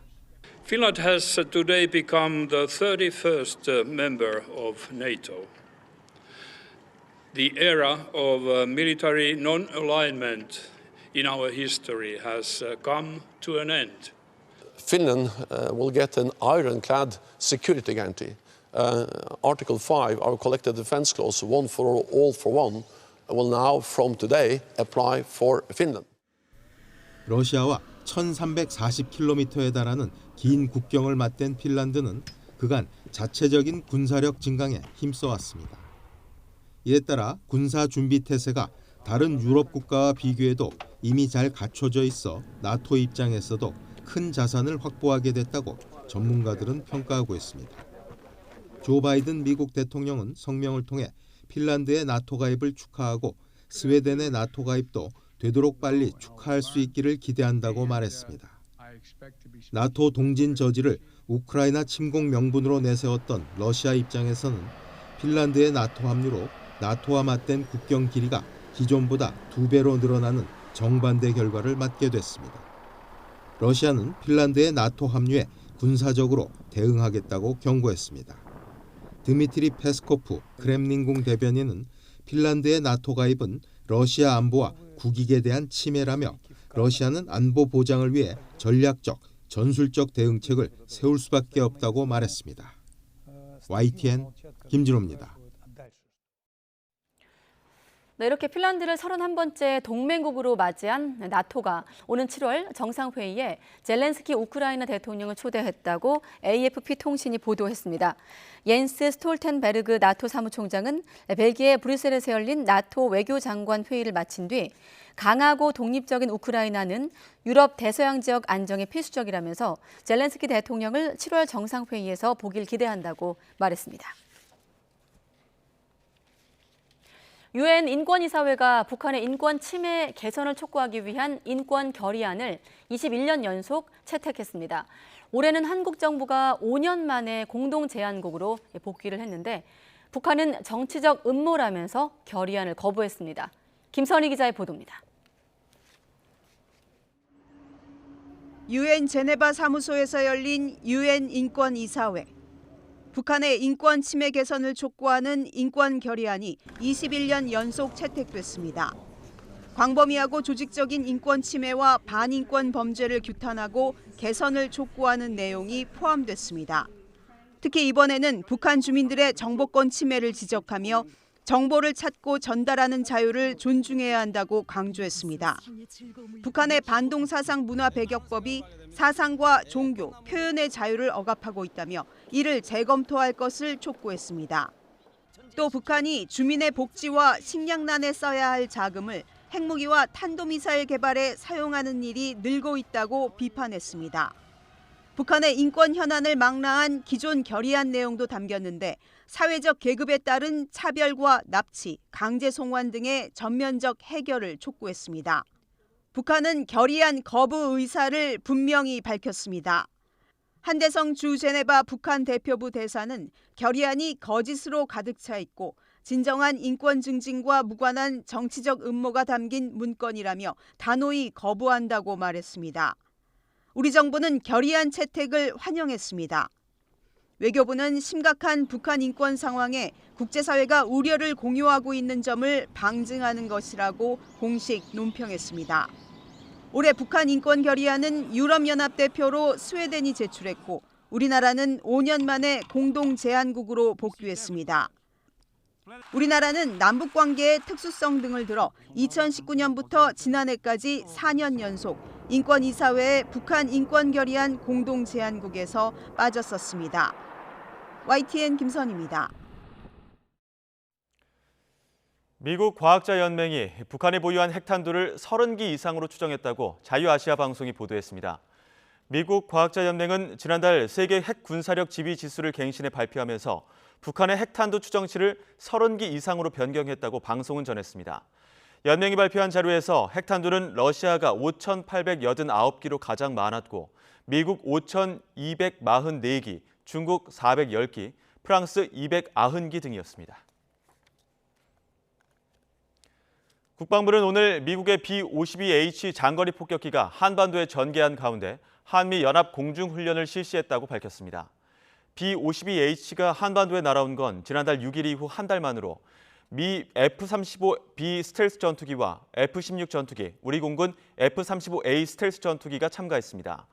Finland has today become the 31st member of NATO. The era of military non-alignment in our history has come to an end. Finland will get an ironclad security guarantee. Article 5, our collective defense clause, one for all for one, will now from today apply for Finland. 러시아와 1340km에 달하는 긴 국경을 맞댄 핀란드는 그간 자체적인 군사력 증강에 힘써왔습니다. 이에 따라 군사 준비 태세가 다른 유럽 국가와 비교해도 이미 잘 갖춰져 있어 나토 입장에서도 큰 자산을 확보하게 됐다고 전문가들은 평가하고 있습니다. 조 바이든 미국 대통령은 성명을 통해 핀란드의 나토 가입을 축하하고 스웨덴의 나토 가입도 되도록 빨리 축하할 수 있기를 기대한다고 말했습니다. 나토 동진 저지를 우크라이나 침공 명분으로 내세웠던 러시아 입장에서는 핀란드의 나토 합류로 나토와 맞댄 국경 길이가 기존보다 2배로 늘어나는 정반대 결과를 맞게 됐습니다. 러시아는 핀란드의 나토 합류에 군사적으로 대응하겠다고 경고했습니다. 드미트리 페스코프 크렘린궁 대변인은 핀란드의 나토 가입은 러시아 안보와 국익에 대한 침해라며 러시아는 안보 보장을 위해 전략적, 전술적 대응책을 세울 수밖에 없다고 말했습니다. YTN 김진호입니다. 네, 이렇게 핀란드를 31번째 동맹국으로 맞이한 나토가 오는 7월 정상회의에 젤렌스키 우크라이나 대통령을 초대했다고 AFP 통신이 보도했습니다. 옌스 스톨텐베르그 나토 사무총장은 벨기에 브뤼셀에서 열린 나토 외교장관 회의를 마친 뒤 강하고 독립적인 우크라이나는 유럽 대서양 지역 안정에 필수적이라면서 젤렌스키 대통령을 7월 정상회의에서 보길 기대한다고 말했습니다. 유엔 인권이사회가 북한의 인권 침해 개선을 촉구하기 위한 인권 결의안을 21년 연속 채택했습니다. 올해는 한국 정부가 5년 만에 공동 제안국으로 복귀를 했는데 북한은 정치적 음모라면서 결의안을 거부했습니다. 김선희 기자의 보도입니다. 유엔 제네바 사무소에서 열린 유엔 인권이사회. 북한의 인권 침해 개선을 촉구하는 인권 결의안이 21년 연속 채택됐습니다. 광범위하고 조직적인 인권 침해와 반인권 범죄를 규탄하고 개선을 촉구하는 내용이 포함됐습니다. 특히 이번에는 북한 주민들의 정보권 침해를 지적하며 정보를 찾고 전달하는 자유를 존중해야 한다고 강조했습니다. 북한의 반동사상 문화 배격법이 사상과 종교, 표현의 자유를 억압하고 있다며 이를 재검토할 것을 촉구했습니다. 또 북한이 주민의 복지와 식량난에 써야 할 자금을 핵무기와 탄도미사일 개발에 사용하는 일이 늘고 있다고 비판했습니다. 북한의 인권 현안을 망라한 기존 결의안 내용도 담겼는데 사회적 계급에 따른 차별과 납치, 강제 송환 등의 전면적 해결을 촉구했습니다. 북한은 결의안 거부 의사를 분명히 밝혔습니다. 한대성 주 제네바 북한 대표부 대사는 결의안이 거짓으로 가득 차 있고 진정한 인권 증진과 무관한 정치적 음모가 담긴 문건이라며 단호히 거부한다고 말했습니다. 우리 정부는 결의안 채택을 환영했습니다. 외교부는 심각한 북한 인권 상황에 국제사회가 우려를 공유하고 있는 점을 방증하는 것이라고 공식 논평했습니다. 올해 북한 인권 결의안은 유럽연합 대표로 스웨덴이 제출했고 우리나라는 5년 만에 공동 제안국으로 복귀했습니다. 우리나라는 남북관계의 특수성 등을 들어 2019년부터 지난해까지 4년 연속 인권이사회의 북한 인권결의안 공동 제안국에서 빠졌었습니다. YTN 김선희입니다. 미국 과학자연맹이 북한이 보유한 핵탄두를 30기 이상으로 추정했다고 자유아시아 방송이 보도했습니다. 미국 과학자연맹은 지난달 세계 핵 군사력 지휘 지수를 갱신해 발표하면서 북한의 핵탄두 추정치를 30기 이상으로 변경했다고 방송은 전했습니다. 연맹이 발표한 자료에서 핵탄두는 러시아가 5,889기로 가장 많았고 미국 5,244기, 중국 410기, 프랑스 290기 등이었습니다. 국방부는 오늘 미국의 B-52H 장거리 폭격기가 한반도에 전개한 가운데 한미 연합 공중훈련을 실시했다고 밝혔습니다. B-52H가 한반도에 날아온 건 지난달 6일 이후 한 달 만으로 미 F-35B 스텔스 전투기와 F-16 전투기, 우리 공군 F-35A 스텔스 전투기가 참가했습니다.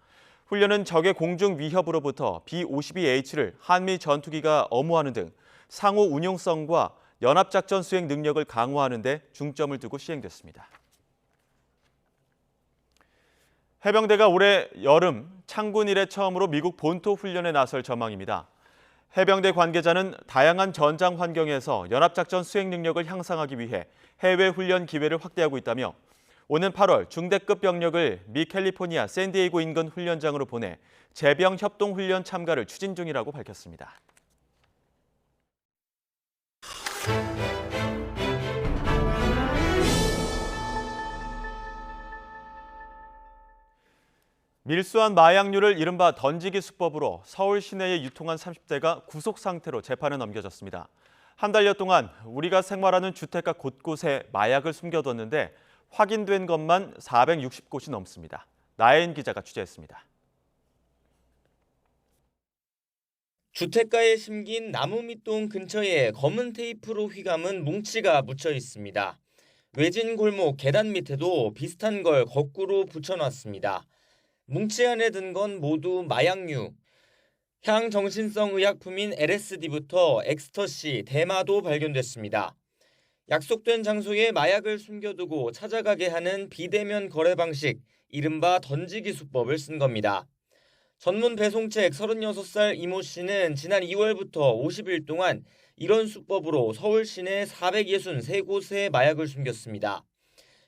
훈련은 적의 공중 위협으로부터 B-52H를 한미 전투기가 엄호하는 등 상호 운용성과 연합작전 수행 능력을 강화하는 데 중점을 두고 시행됐습니다. 해병대가 올해 여름 창군 이래 처음으로 미국 본토 훈련에 나설 전망입니다. 해병대 관계자는 다양한 전장 환경에서 연합작전 수행 능력을 향상하기 위해 해외 훈련 기회를 확대하고 있다며 오는 8월 중대급 병력을 미 캘리포니아 샌디에이고 인근 훈련장으로 보내 제병 협동 훈련 참가를 추진 중이라고 밝혔습니다. 밀수한 마약류를 이른바 던지기 수법으로 서울 시내에 유통한 30대가 구속 상태로 재판에 넘겨졌습니다. 한 달여 동안 우리가 생활하는 주택가 곳곳에 마약을 숨겨뒀는데 확인된 것만 460곳이 넘습니다. 나혜인 기자가 취재했습니다. 주택가에 심긴 나무 밑동 근처에 검은 테이프로 휘감은 뭉치가 묻혀 있습니다. 외진 골목 계단 밑에도 비슷한 걸 거꾸로 붙여놨습니다. 뭉치 안에 든 건 모두 마약류. 향정신성 의약품인 LSD부터 엑스터시, 대마도 발견됐습니다. 약속된 장소에 마약을 숨겨두고 찾아가게 하는 비대면 거래 방식, 이른바 던지기 수법을 쓴 겁니다. 전문 배송책 36살 이모 씨는 지난 2월부터 50일 동안 이런 수법으로 서울 시내 463곳에 마약을 숨겼습니다.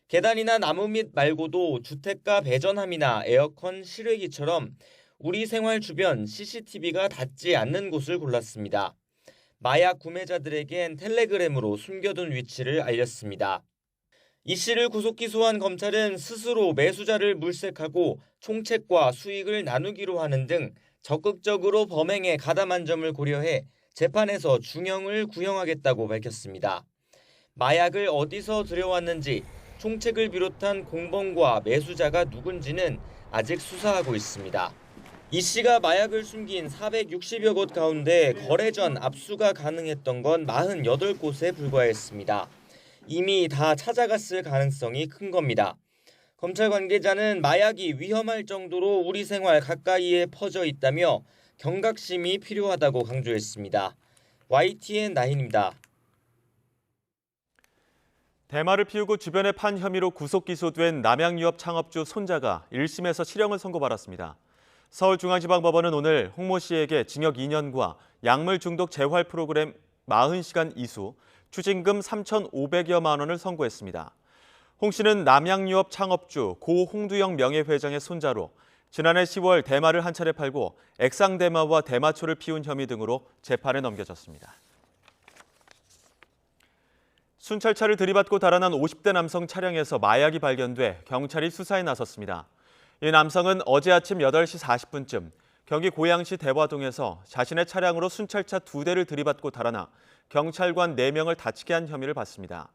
계단이나 나무 밑 말고도 주택가 배전함이나 에어컨, 실외기처럼 우리 생활 주변 CCTV가 닿지 않는 곳을 골랐습니다. 마약 구매자들에겐 텔레그램으로 숨겨둔 위치를 알렸습니다. 이 씨를 구속 기소한 검찰은 스스로 매수자를 물색하고 총책과 수익을 나누기로 하는 등 적극적으로 범행에 가담한 점을 고려해 재판에서 중형을 구형하겠다고 밝혔습니다. 마약을 어디서 들여왔는지, 총책을 비롯한 공범과 매수자가 누군지는 아직 수사하고 있습니다. 이 씨가 마약을 숨긴 460여 곳 가운데 거래 전 압수가 가능했던 건 48곳에 불과했습니다. 이미 다 찾아갔을 가능성이 큰 겁니다. 검찰 관계자는 마약이 위험할 정도로 우리 생활 가까이에 퍼져 있다며 경각심이 필요하다고 강조했습니다. YTN 나인입니다. 대마를 피우고 주변에 판 혐의로 구속 기소된 남양유업 창업주 손자가 1심에서 실형을 선고받았습니다. 서울중앙지방법원은 오늘 홍 모 씨에게 징역 2년과 약물 중독 재활 프로그램 40시간 이수, 추징금 3,500여만 원을 선고했습니다. 홍 씨는 남양유업 창업주 고 홍두영 명예회장의 손자로 지난해 10월 대마를 한 차례 팔고 액상대마와 대마초를 피운 혐의 등으로 재판에 넘겨졌습니다. 순찰차를 들이받고 달아난 50대 남성 차량에서 마약이 발견돼 경찰이 수사에 나섰습니다. 이 남성은 어제 아침 8시 40분쯤 경기 고양시 대화동에서 자신의 차량으로 순찰차 2대를 들이받고 달아나 경찰관 4명을 다치게 한 혐의를 받습니다.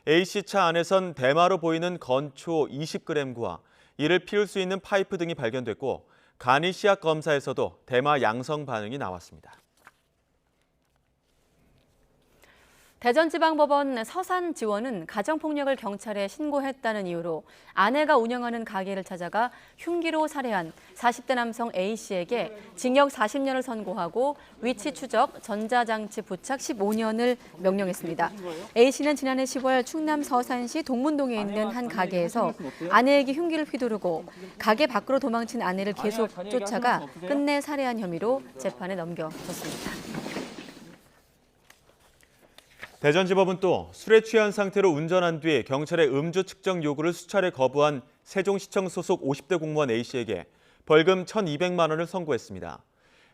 A씨차 안에선 대마로 보이는 건초 20g과 이를 피울 수 있는 파이프 등이 발견됐고 간이 시약 검사에서도 대마 양성 반응이 나왔습니다. 대전지방법원 서산지원은 가정폭력을 경찰에 신고했다는 이유로 아내가 운영하는 가게를 찾아가 흉기로 살해한 40대 남성 A씨에게 징역 40년을 선고하고 위치 추적, 전자장치 부착 15년을 명령했습니다. A씨는 지난해 10월 충남 서산시 동문동에 있는 한 가게에서 아내에게 흉기를 휘두르고 가게 밖으로 도망친 아내를 계속 쫓아가 끝내 살해한 혐의로 재판에 넘겨졌습니다. 대전지법은 또 술에 취한 상태로 운전한 뒤 경찰의 음주 측정 요구를 수차례 거부한 세종시청 소속 50대 공무원 A씨에게 벌금 1,200만 원을 선고했습니다.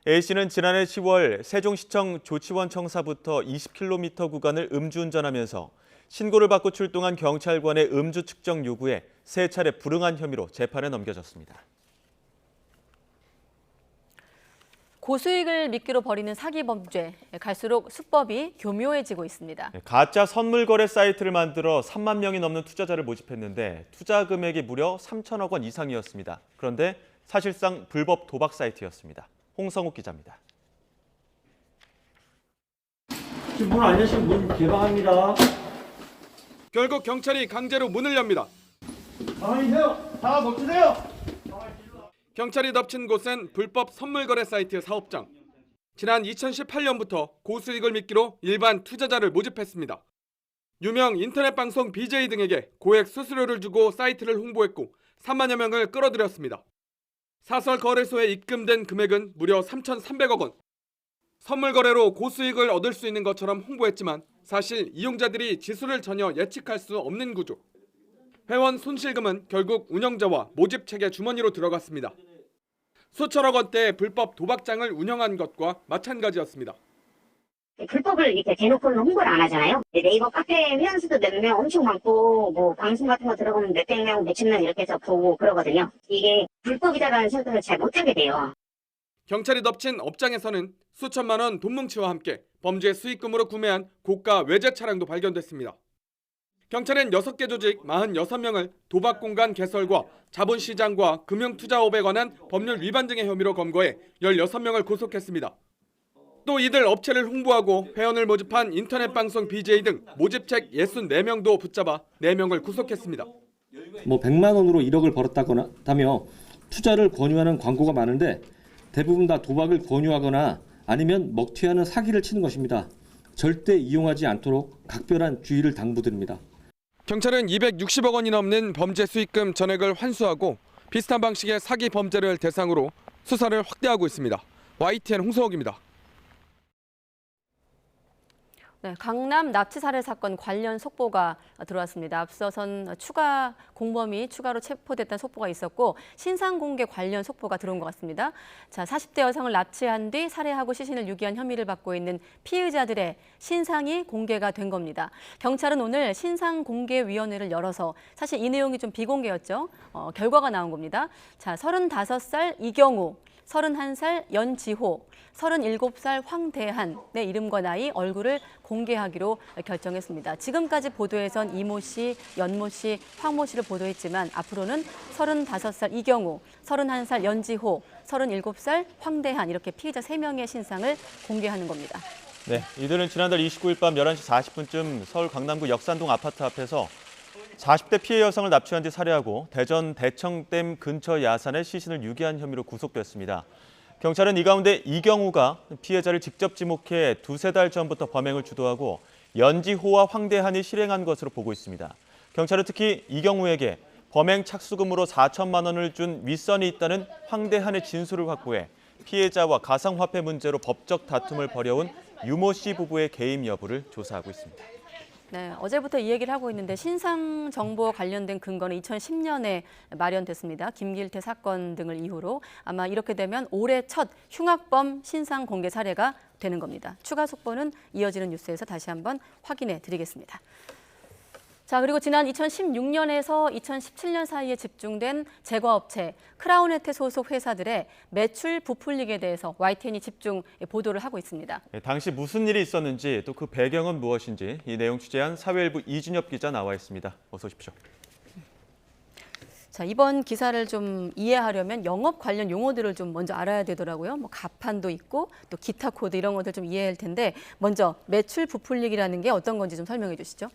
A씨는 지난해 10월 세종시청 조치원 청사부터 20km 구간을 음주운전하면서 신고를 받고 출동한 경찰관의 음주 측정 요구에 3차례 불응한 혐의로 재판에 넘겨졌습니다. 고수익을 미끼로 벌이는 사기 범죄, 갈수록 수법이 교묘해지고 있습니다. 가짜 선물 거래 사이트를 만들어 3만 명이 넘는 투자자를 모집했는데 투자 금액이 무려 3천억 원 이상이었습니다. 그런데 사실상 불법 도박 사이트였습니다. 홍성욱 기자입니다. 지금 문 안 여시면 문 개방합니다. 결국 경찰이 강제로 문을 엽니다. 가만히 계세요. 다 멈추세요. 경찰이 덮친 곳은 불법 선물거래 사이트 사업장. 지난 2018년부터 고수익을 미끼로 일반 투자자를 모집했습니다. 유명 인터넷 방송 BJ 등에게 고액 수수료를 주고 사이트를 홍보했고 3만여 명을 끌어들였습니다. 사설 거래소에 입금된 금액은 무려 3,300억 원. 선물 거래로 고수익을 얻을 수 있는 것처럼 홍보했지만 사실 이용자들이 지수를 전혀 예측할 수 없는 구조. 회원 손실금은 결국 운영자와 모집 책의 주머니로 들어갔습니다. 수천억 원대의 불법 도박장을 운영한 것과 마찬가지였습니다. 불법을 이렇게 대놓고는 홍보를 안 하잖아요. 네이버 카페 회원수도 몇 명 엄청 많고 뭐 방송 같은 거 들어가면 몇백 명, 몇천 명 이렇게 해서 보고 그러거든요. 이게 불법이다라는 생각을 잘 못하게 돼요. 경찰이 덮친 업장에서는 수천만 원 돈뭉치와 함께 범죄 수익금으로 구매한 고가 외제 차량도 발견됐습니다. 경찰은 6개 조직 46명을 도박 공간 개설과 자본시장과 금융투자업에 관한 법률 위반 등의 혐의로 검거해 16명을 구속했습니다. 또 이들 업체를 홍보하고 회원을 모집한 인터넷 방송 BJ 등 모집책 64명도 붙잡아 4명을 구속했습니다. 뭐 100만 원으로 1억을 벌었다며 투자를 권유하는 광고가 많은데 대부분 다 도박을 권유하거나 아니면 먹튀하는 사기를 치는 것입니다. 절대 이용하지 않도록 각별한 주의를 당부드립니다. 경찰은 260억 원이 넘는 범죄 수익금 전액을 환수하고 비슷한 방식의 사기 범죄를 대상으로 수사를 확대하고 있습니다. YTN 홍성욱입니다. 네, 강남 납치 살해 사건 관련 속보가 들어왔습니다. 앞서선 추가 공범이 추가로 체포됐다는 속보가 있었고 신상 공개 관련 속보가 들어온 것 같습니다. 자, 40대 여성을 납치한 뒤 살해하고 시신을 유기한 혐의를 받고 있는 피의자들의 신상이 공개가 된 겁니다. 경찰은 오늘 신상공개위원회를 열어서 사실 이 내용이 좀 비공개였죠. 결과가 나온 겁니다. 자, 35살 이경우, 31살 연지호, 37살 황대한의 이름과 나이, 얼굴을 공개하기로 결정했습니다. 지금까지 보도에선 이모 씨, 연모 씨, 황모 씨를 보도했지만 앞으로는 35살 이경우, 31살 연지호, 37살 황대한 이렇게 피의자 3명의 신상을 공개하는 겁니다. 네, 이들은 지난달 29일 밤 11시 40분쯤 서울 강남구 역산동 아파트 앞에서 40대 피해 여성을 납치한 뒤 살해하고 대전 대청댐 근처 야산에 시신을 유기한 혐의로 구속됐습니다. 경찰은 이 가운데 이경우가 피해자를 직접 지목해 두세 달 전부터 범행을 주도하고 연지호와 황대한이 실행한 것으로 보고 있습니다. 경찰은 특히 이경우에게 범행 착수금으로 4천만 원을 준 윗선이 있다는 황대한의 진술을 확보해 피해자와 가상화폐 문제로 법적 다툼을 벌여온 유모 씨 부부의 개입 여부를 조사하고 있습니다. 네, 어제부터 이 얘기를 하고 있는데 신상 정보 관련된 근거는 2010년에 마련됐습니다. 김길태 사건 등을 이유로 아마 이렇게 되면 올해 첫 흉악범 신상 공개 사례가 되는 겁니다. 추가 속보는 이어지는 뉴스에서 다시 한번 확인해 드리겠습니다. 자, 그리고 지난 2016년에서 2017년 사이에 집중된 제과업체 크라운혜태 소속 회사들의 매출 부풀리기에 대해서 YTN이 집중 보도를 하고 있습니다. 당시 무슨 일이 있었는지 또 그 배경은 무엇인지 이 내용 취재한 사회일부 이준엽 기자 나와 있습니다. 어서 오십시오. 자, 이번 기사를 좀 이해하려면 영업 관련 용어들을 좀 먼저 알아야 되더라고요. 뭐 가판도 있고 또 기타 코드 이런 것들 좀 이해할 텐데 먼저 매출 부풀리기라는 게 어떤 건지 좀 설명해 주시죠.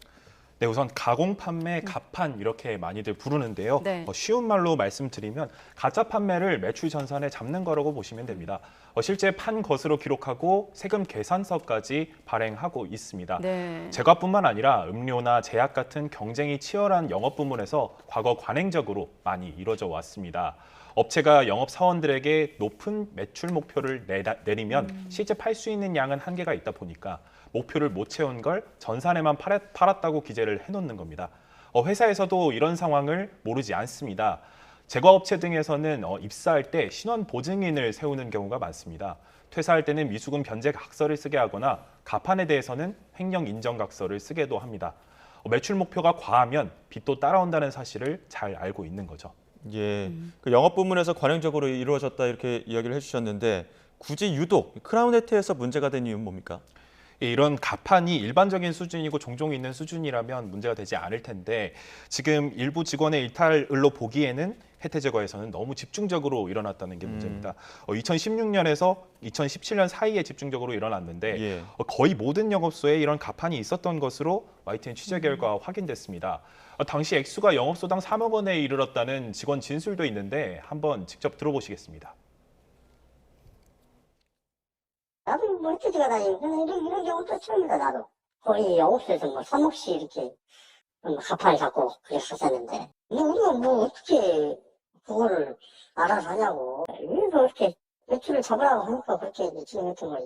네, 우선 가공 판매, 가판 이렇게 많이들 부르는데요. 네. 쉬운 말로 말씀드리면 가짜 판매를 매출 전산에 잡는 거라고 보시면 됩니다. 실제 판 것으로 기록하고 세금 계산서까지 발행하고 있습니다. 네. 제과뿐만 아니라 음료나 제약 같은 경쟁이 치열한 영업 부문에서 과거 관행적으로 많이 이루어져 왔습니다. 업체가 영업 사원들에게 높은 매출 목표를 내리면 실제 팔 수 있는 양은 한계가 있다 보니까 목표를 못 채운 걸 전산에만 팔았다고 기재를 해놓는 겁니다. 회사에서도 이런 상황을 모르지 않습니다. 제과업체 등에서는 입사할 때 신원 보증인을 세우는 경우가 많습니다. 퇴사할 때는 미수금 변제 각서를 쓰게 하거나 가판에 대해서는 횡령 인정 각서를 쓰게도 합니다. 매출 목표가 과하면 빚도 따라온다는 사실을 잘 알고 있는 거죠. 예, 그 영업 부문에서 관행적으로 이루어졌다 이렇게 이야기를 해주셨는데 굳이 유독 크라운혜태에서 문제가 된 이유는 뭡니까? 이런 가판이 일반적인 수준이고 종종 있는 수준이라면 문제가 되지 않을 텐데 지금 일부 직원의 일탈을로 보기에는 혜태제과에서는 너무 집중적으로 일어났다는 게 문제입니다. 2016년에서 2017년 사이에 집중적으로 일어났는데 예. 거의 모든 영업소에 이런 가판이 있었던 것으로 YTN 취재 결과 확인됐습니다. 당시 액수가 영업소당 3억 원에 이르렀다는 직원 진술도 있는데 한번 직접 들어보시겠습니다. 나도 뭐 혜태제가 다니고 이런 경우도 처음이다. 나도 거의 영업소에서 뭐 3억씩 이렇게 가판을 잡고 그랬었었는데 우리가 뭐 어떻게 그거를 알아서 하냐고. 그래서 이렇게 매출을 잡으라고 하니까 그렇게 진행했던 거예요.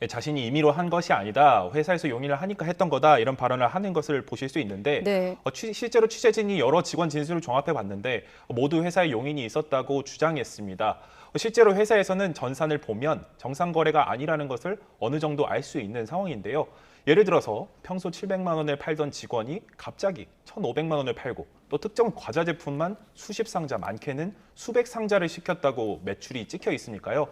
자신이 임의로 한 것이 아니다, 회사에서 용인을 하니까 했던 거다 이런 발언을 하는 것을 보실 수 있는데 네. 실제로 취재진이 여러 직원 진술을 종합해 봤는데 모두 회사에 용인이 있었다고 주장했습니다. 실제로 회사에서는 전산을 보면 정상 거래가 아니라는 것을 어느 정도 알 수 있는 상황인데요. 예를 들어서 평소 700만 원을 팔던 직원이 갑자기 1,500만 원을 팔고 또 특정 과자 제품만 수십 상자, 많게는 수백 상자를 시켰다고 매출이 찍혀 있으니까요.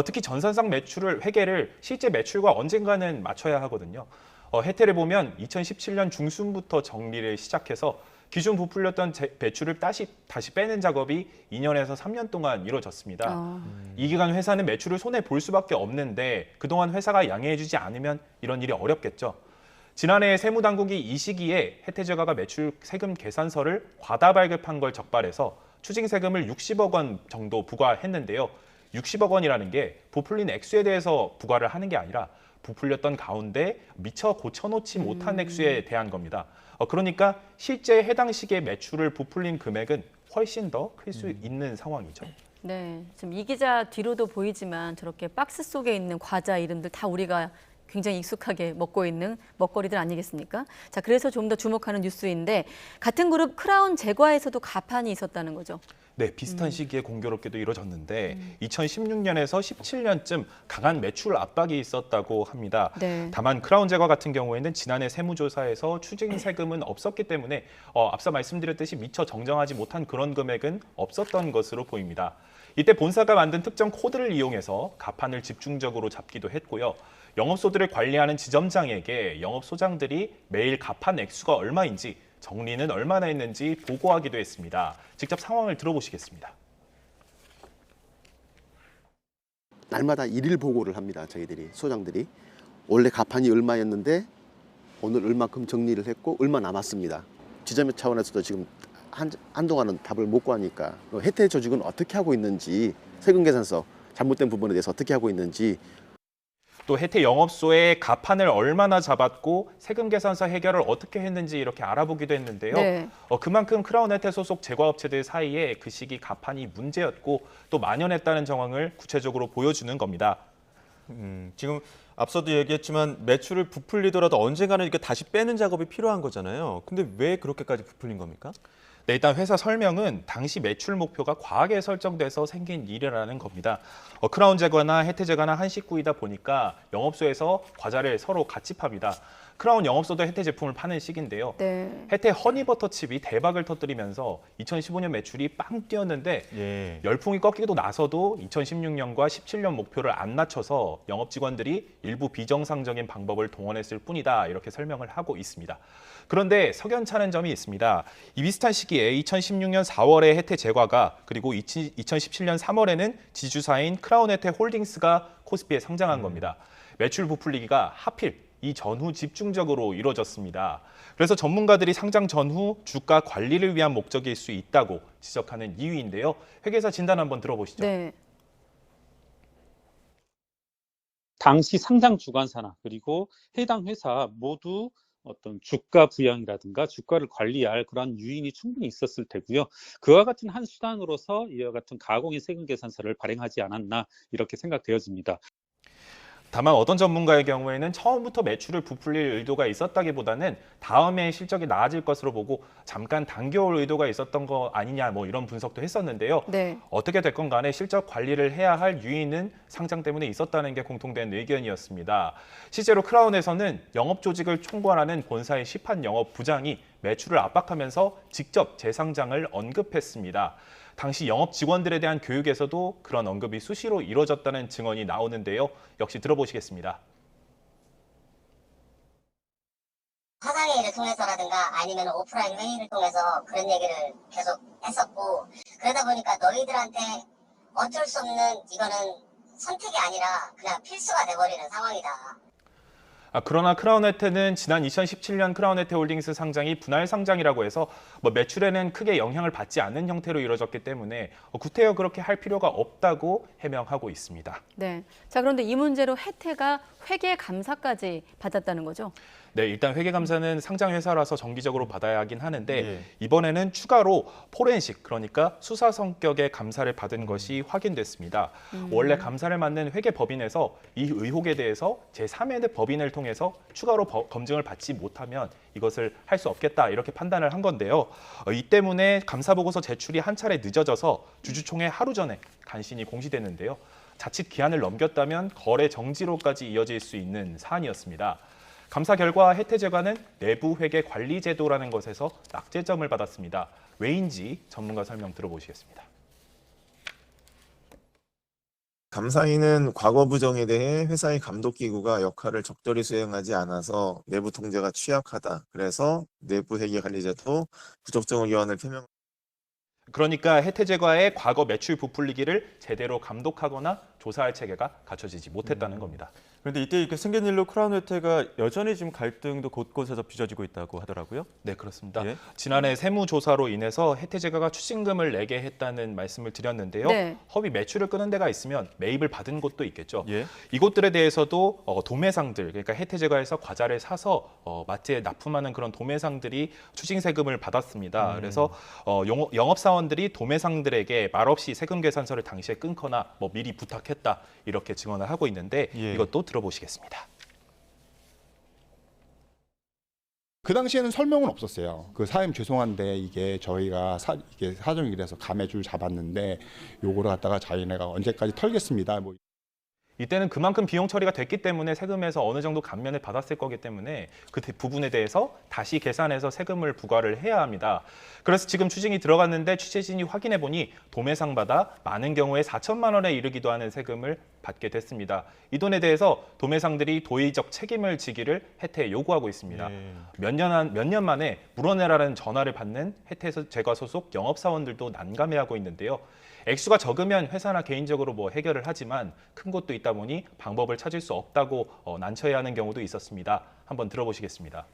특히 전산상 매출을 회계를 실제 매출과 언젠가는 맞춰야 하거든요. 혜태를 보면 2017년 중순부터 정리를 시작해서 기존 부풀렸던 매출을 다시 빼는 작업이 2년에서 3년 동안 이루어졌습니다. 이 기간 회사는 매출을 손해 볼 수밖에 없는데 그동안 회사가 양해해주지 않으면 이런 일이 어렵겠죠. 지난해 세무당국이 이 시기에 혜태제과가 매출 세금 계산서를 과다 발급한 걸 적발해서 추징세금을 60억 원 정도 부과했는데요. 60억 원이라는 게 부풀린 액수에 대해서 부과를 하는 게 아니라 부풀렸던 가운데 미처 고쳐놓지 못한 액수에 대한 겁니다. 그러니까 실제 해당 시기의 매출을 부풀린 금액은 훨씬 더 클 수 있는 상황이죠. 네, 지금 이 기자 뒤로도 보이지만 저렇게 박스 속에 있는 과자 이름들 다 우리가 굉장히 익숙하게 먹고 있는 먹거리들 아니겠습니까? 자, 그래서 좀 더 주목하는 뉴스인데 같은 그룹 크라운 제과에서도 가판이 있었다는 거죠. 네, 비슷한 시기에 공교롭게도 이뤄졌는데 2016년에서 17년쯤 강한 매출 압박이 있었다고 합니다. 네. 다만 크라운 제과 같은 경우에는 지난해 세무조사에서 추징세금은 없었기 때문에 앞서 말씀드렸듯이 미처 정정하지 못한 그런 금액은 없었던 것으로 보입니다. 이때 본사가 만든 특정 코드를 이용해서 가판을 집중적으로 잡기도 했고요. 영업소들을 관리하는 지점장에게 영업소장들이 매일 가판 액수가 얼마인지 정리는 얼마나 했는지 보고하기도 했습니다. 직접 상황을 들어보시겠습니다. 날마다 일일 보고를 합니다. 저희들이 소장들이 원래 가판이 얼마였는데 오늘 얼마큼 정리를 했고 얼마 남았습니다. 지점 차원에서도 지금 한동안은 답을 못 구하니까 혜태 조직은 어떻게 하고 있는지 세금 계산서 잘못된 부분에 대해서 어떻게 하고 있는지 또 혜태 영업소의 가판을 얼마나 잡았고 세금 계산서 해결을 어떻게 했는지 이렇게 알아보기도 했는데요. 네. 그만큼 크라운 혜태 소속 제과업체들 사이에 그 시기 가판이 문제였고 또 만연했다는 정황을 구체적으로 보여주는 겁니다. 지금 앞서도 얘기했지만 매출을 부풀리더라도 언젠가는 이렇게 다시 빼는 작업이 필요한 거잖아요. 근데 왜 그렇게까지 부풀린 겁니까? 네, 일단 회사 설명은 당시 매출 목표가 과하게 설정돼서 생긴 일이라는 겁니다. 크라운 제과나 혜태 제과나 한 식구이다 보니까 영업소에서 과자를 서로 같이 팝니다. 크라운 영업소도 혜태 제품을 파는 시기인데요. 네. 혜태 허니버터칩이 대박을 터뜨리면서 2015년 매출이 빵 뛰었는데 열풍이 꺾이고 나서도 2016년과 17년 목표를 안 낮춰서 영업 직원들이 일부 비정상적인 방법을 동원했을 뿐이다 이렇게 설명을 하고 있습니다. 그런데 석연찮은 점이 있습니다. 이 비슷한 시기에 2016년 4월에 혜태 제과가 그리고 2017년 3월에는 지주사인 크라운 혜태 홀딩스가 코스피에 상장한 겁니다. 매출 부풀리기가 하필 이 전후 집중적으로 이루어졌습니다. 그래서 전문가들이 상장 전후 주가 관리를 위한 목적일 수 있다고 지적하는 이유인데요. 회계사 진단 한번 들어보시죠. 네. 당시 상장 주관사나 그리고 해당 회사 모두 어떤 주가 부양이라든가 주가를 관리할 그런 유인이 충분히 있었을 테고요. 그와 같은 한 수단으로서 이와 같은 가공의 세금 계산서를 발행하지 않았나 이렇게 생각되어집니다. 다만 어떤 전문가의 경우에는 처음부터 매출을 부풀릴 의도가 있었다기보다는 다음에 실적이 나아질 것으로 보고 잠깐 당겨올 의도가 있었던 거 아니냐 뭐 이런 분석도 했었는데요. 네. 어떻게 됐건 간에 실적 관리를 해야 할 유인은 상장 때문에 있었다는 게 공통된 의견이었습니다. 실제로 크라운에서는 영업 조직을 총괄하는 본사의 시판 영업 부장이 매출을 압박하면서 직접 재상장을 언급했습니다. 당시 영업 직원들에 대한 교육에서도 그런 언급이 수시로 이뤄졌다는 증언이 나오는데요. 역시 들어보시겠습니다. 화상회의를 통해서라든가 아니면 오프라인 회의를 통해서 그런 얘기를 계속 했었고 그러다 보니까 너희들한테 어쩔 수 없는 이거는 선택이 아니라 그냥 필수가 돼버리는 상황이다. 그러나 크라운 혜태는 지난 2017년 크라운 혜태 홀딩스 상장이 분할 상장이라고 해서 매출에는 크게 영향을 받지 않는 형태로 이루어졌기 때문에 구태여 그렇게 할 필요가 없다고 해명하고 있습니다. 네. 자, 그런데 이 문제로 혜태가 회계 감사까지 받았다는 거죠? 네, 일단 회계감사는 상장 회사라서 정기적으로 받아야 하긴 하는데 이번에는 추가로 포렌식, 그러니까 수사 성격의 감사를 받은 것이 확인됐습니다. 원래 감사를 맡는 회계법인에서 이 의혹에 대해서 제3의 법인을 통해서 추가로 검증을 받지 못하면 이것을 할 수 없겠다 이렇게 판단을 한 건데요. 이 때문에 감사보고서 제출이 한 차례 늦어져서 주주총회 하루 전에 간신히 공시됐는데요. 자칫 기한을 넘겼다면 거래 정지로까지 이어질 수 있는 사안이었습니다. 감사 결과 혜태 제과는 내부 회계 관리 제도라는 것에서 낙제점을 받았습니다. 왜인지 전문가 설명 들어보시겠습니다. 감사인은 과거 부정에 대해 회사의 감독기구가 역할을 적절히 수행하지 않아서 내부 통제가 취약하다. 그래서 내부 회계 관리자도 부적정 의견을 표명. 그러니까 해태제과의 과거 매출 부풀리기를 제대로 감독하거나 조사할 체계가 갖춰지지 못했다는 겁니다. 그런데 이때 이렇게 생긴 일로 크라운 회태가 여전히 지금 갈등도 곳곳에서 빚어지고 있다고 하더라고요. 네, 그렇습니다. 예. 지난해 세무조사로 인해서 해태제과가 추징금을 내게 했다는 말씀을 드렸는데요. 네. 허위 매출을 끄는 데가 있으면 매입을 받은 곳도 있겠죠. 예. 이곳들에 대해서도 도매상들, 그러니까 해태제과에서 과자를 사서 마트에 납품하는 그런 도매상들이 추징세금을 받았습니다. 그래서 영업사원들이 도매상들에게 말없이 세금 계산서를 당시에 끊거나 뭐 미리 부탁했다 이렇게 증언을 하고 있는데 예. 이것도 들어보시겠습니다. 그 당시에는 설명은 없었어요. 그 사장님 죄송한데 이게 저희가 이게 사정이라서 가매줄 잡았는데 요거를 갖다가 자기네가 언제까지 털겠습니다. 뭐. 이때는 그만큼 비용 처리가 됐기 때문에 세금에서 어느 정도 감면을 받았을 거기 때문에 그 부분에 대해서 다시 계산해서 세금을 부과를 해야 합니다. 그래서 지금 추징이 들어갔는데 취재진이 확인해 보니 도매상마다 많은 경우에 4천만 원에 이르기도 하는 세금을 받게 됐습니다. 이 돈에 대해서 도매상들이 도의적 책임을 지기를 해태에 요구하고 있습니다. 몇 년 만에 물어내라는 전화를 받는 해태제과 소속 영업사원들도 난감해하고 있는데요. 액수가 적으면 회사나 개인적으로 뭐 해결을 하지만 큰 곳도 있다 보니 방법을 찾을 수 없다고 난처해하는 경우도 있었습니다. 한번 들어보시겠습니다.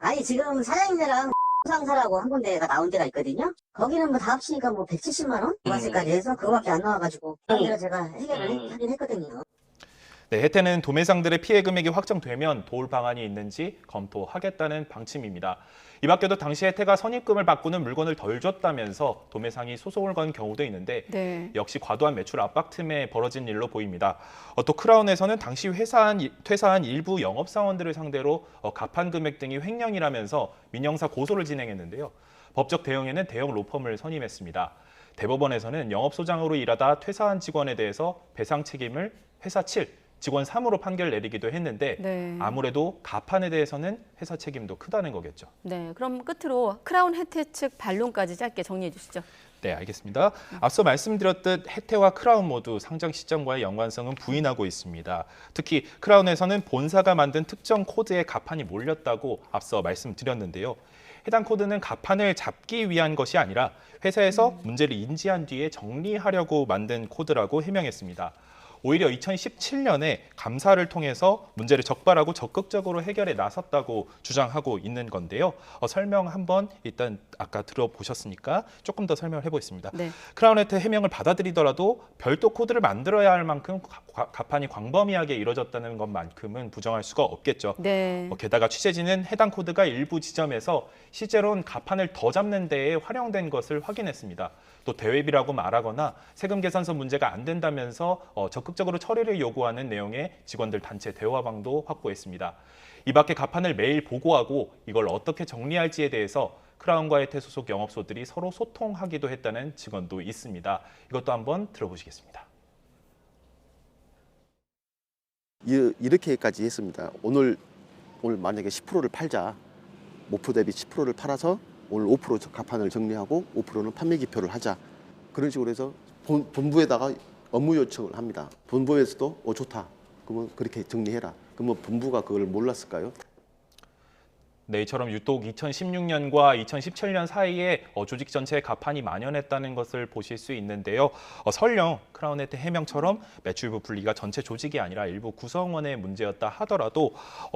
아니 지금 사장님이랑 상사라고 한 군데가 나온 데가 있거든요. 거기는 뭐 다 합치니까 뭐 170만 원 부가세까지 해서 그거밖에 안 나와가지고 그런 제가 해결을 하긴 했거든요. 네, 해태는 도매상들의 피해 금액이 확정되면 도울 방안이 있는지 검토하겠다는 방침입니다. 이 밖에도 당시 해태가 선입금을 바꾸는 물건을 덜 줬다면서 도매상이 소송을 건 경우도 있는데 네. 역시 과도한 매출 압박 틈에 벌어진 일로 보입니다. 또 크라운에서는 당시 퇴사한 일부 영업사원들을 상대로 가판 금액 등이 횡령이라면서 민형사 고소를 진행했는데요. 법적 대응에는 대형 로펌을 선임했습니다. 대법원에서는 영업소장으로 일하다 퇴사한 직원에 대해서 배상 책임을 회사 7, 직원 3으로 판결 내리기도 했는데 네. 아무래도 가판에 대해서는 회사 책임도 크다는 거겠죠. 네, 그럼 끝으로 크라운 해태 측 반론까지 짧게 정리해 주시죠. 네, 알겠습니다. 앞서 말씀드렸듯 해태와 크라운 모두 상장 시점과의 연관성은 부인하고 있습니다. 특히 크라운에서는 본사가 만든 특정 코드에 가판이 몰렸다고 앞서 말씀드렸는데요. 해당 코드는 가판을 잡기 위한 것이 아니라 회사에서 문제를 인지한 뒤에 정리하려고 만든 코드라고 해명했습니다. 오히려 2017년에 감사를 통해서 문제를 적발하고 적극적으로 해결에 나섰다고 주장하고 있는 건데요. 설명 한번 일단 아까 들어보셨으니까 조금 더 설명을 해보겠습니다. 네. 크라운 해태 해명을 받아들이더라도 별도 코드를 만들어야 할 만큼 가판이 광범위하게 이뤄졌다는 것만큼은 부정할 수가 없겠죠. 네. 게다가 취재진은 해당 코드가 일부 지점에서 실제로는 가판을 더 잡는 데에 활용된 것을 확인했습니다. 또 대외비라고 말하거나 세금 계산서 문제가 안 된다면서 적극적으로 처리를 요구하는 내용의 직원들 단체 대화방도 확보했습니다. 이 밖에 가판을 매일 보고하고 이걸 어떻게 정리할지에 대해서 크라운과 해태 소속 영업소들이 서로 소통하기도 했다는 증언도 있습니다. 이것도 한번 들어보시겠습니다. 이렇게까지 했습니다. 오늘 만약에 10%를 팔자. 목표 대비 10%를 팔아서 오늘 5% 가판을 정리하고 5%는 판매 기표를 하자. 그런 식으로 해서 본부에다가 업무 요청을 합니다. 본부에서도 좋다. 그러면 그렇게 정리해라. 그러면 본부가 그걸 몰랐을까요? 네, 이처럼 유독 2016년과 2017년 사이에 조직 전체에 가판이 만연했다는 것을 보실 수 있는데요. 설령 크라운 해태 해명처럼 매출 부풀리기가 전체 조직이 아니라 일부 구성원의 문제였다 하더라도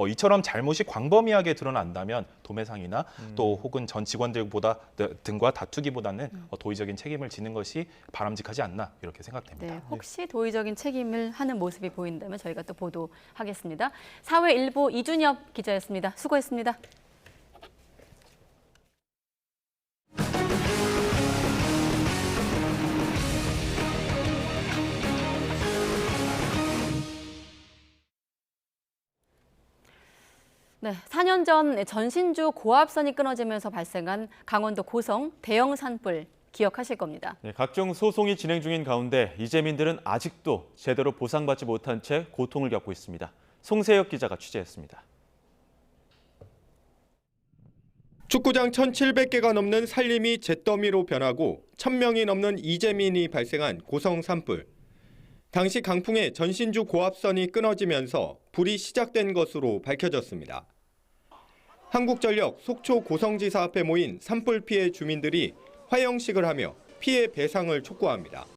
이처럼 잘못이 광범위하게 드러난다면 도매상이나 또 혹은 전 직원들보다 등과 다투기보다는 도의적인 책임을 지는 것이 바람직하지 않나 이렇게 생각됩니다. 네, 혹시 도의적인 책임을 하는 모습이 보인다면 저희가 또 보도하겠습니다. 사회일보 이준엽 기자였습니다. 수고했습니다. 네, 4년 전 전신주 고압선이 끊어지면서 발생한 강원도 고성 대형 산불 기억하실 겁니다. 네, 각종 소송이 진행 중인 가운데 이재민들은 아직도 제대로 보상받지 못한 채 고통을 겪고 있습니다. 송세혁 기자가 취재했습니다. 축구장 1,700개가 넘는 살림이 잿더미로 변하고 1,000명이 넘는 이재민이 발생한 고성 산불. 당시 강풍에 전신주 고압선이 끊어지면서 불이 시작된 것으로 밝혀졌습니다. 한국전력 속초 고성지사 앞에 모인 산불 피해 주민들이 화형식을 하며 피해 배상을 촉구합니다.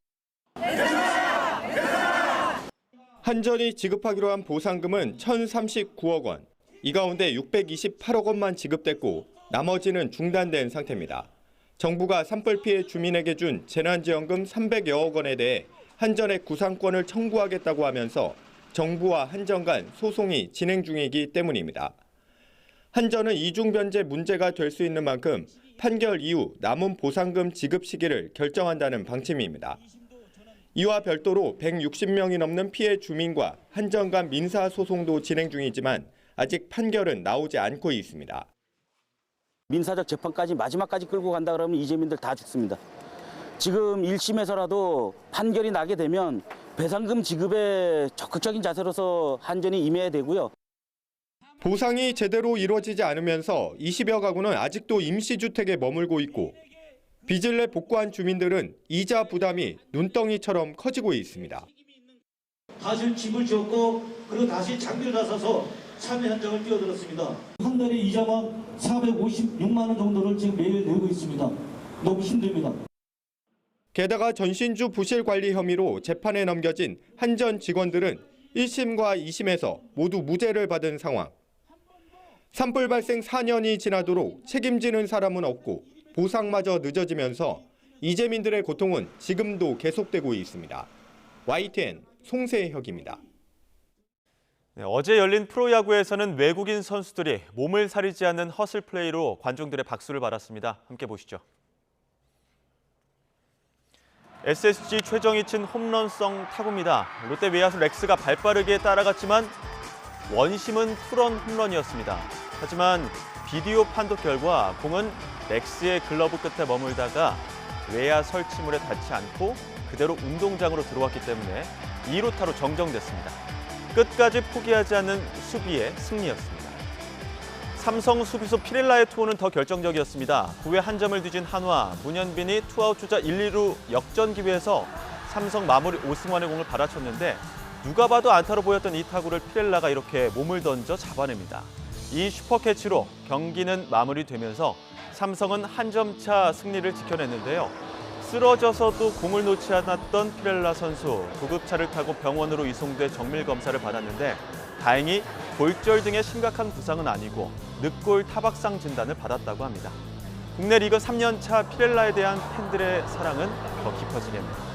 한전이 지급하기로 한 보상금은 1,039억 원. 이 가운데 628억 원만 지급됐고 나머지는 중단된 상태입니다. 정부가 산불 피해 주민에게 준 재난지원금 300여억 원에 대해 한전의 구상권을 청구하겠다고 하면서 정부와 한전 간 소송이 진행 중이기 때문입니다. 한전은 이중 변제 문제가 될 수 있는 만큼 판결 이후 남은 보상금 지급 시기를 결정한다는 방침입니다. 이와 별도로 160명이 넘는 피해 주민과 한전 간 민사 소송도 진행 중이지만 아직 판결은 나오지 않고 있습니다. 민사적 재판까지 마지막까지 끌고 간다 그러면 이재민들 다 죽습니다. 지금 1심에서라도 판결이 나게 되면 배상금 지급에 적극적인 자세로서 한전이 임해야 되고요. 보상이 제대로 이루어지지 않으면서 20여 가구는 아직도 임시주택에 머물고 있고 빚을 내 복구한 주민들은 이자 부담이 눈덩이처럼 커지고 있습니다. 다시 집을 지었고 그리고 다시 장비를 나서서 참여 현장을 뛰어들었습니다. 한 달에 이자만 456만 원 정도를 지금 매일 내고 있습니다. 너무 힘듭니다. 게다가 전신주 부실 관리 혐의로 재판에 넘겨진 한전 직원들은 1심과 2심에서 모두 무죄를 받은 상황. 산불 발생 4년이 지나도록 책임지는 사람은 없고 보상마저 늦어지면서 이재민들의 고통은 지금도 계속되고 있습니다. YTN 송세혁입니다. 네, 어제 열린 프로야구에서는 외국인 선수들이 몸을 사리지 않는 허슬 플레이로 관중들의 박수를 받았습니다. 함께 보시죠. SSG 최정이 친 홈런성 타구입니다. 롯데 외야수 렉스가 발빠르게 따라갔지만 원심은 투런 홈런이었습니다. 하지만 비디오 판독 결과 공은 렉스의 글러브 끝에 머물다가 외야 설치물에 닿지 않고 그대로 운동장으로 들어왔기 때문에 2루타로 정정됐습니다. 끝까지 포기하지 않는 수비의 승리였습니다. 삼성 수비수 피렐라의 투혼은 더 결정적이었습니다. 9회 한 점을 뒤진 한화, 문현빈이 투아웃 주자 1, 2루 역전 기회에서 삼성 마무리 오승환의 공을 받아쳤는데 누가 봐도 안타로 보였던 이 타구를 피렐라가 이렇게 몸을 던져 잡아냅니다. 이 슈퍼캐치로 경기는 마무리되면서 삼성은 한 점 차 승리를 지켜냈는데요. 쓰러져서도 공을 놓지 않았던 피렐라 선수, 구급차를 타고 병원으로 이송돼 정밀 검사를 받았는데 다행히 골절 등의 심각한 부상은 아니고 늑골 타박상 진단을 받았다고 합니다. 국내 리그 3년차 피렐라에 대한 팬들의 사랑은 더 깊어지겠네요.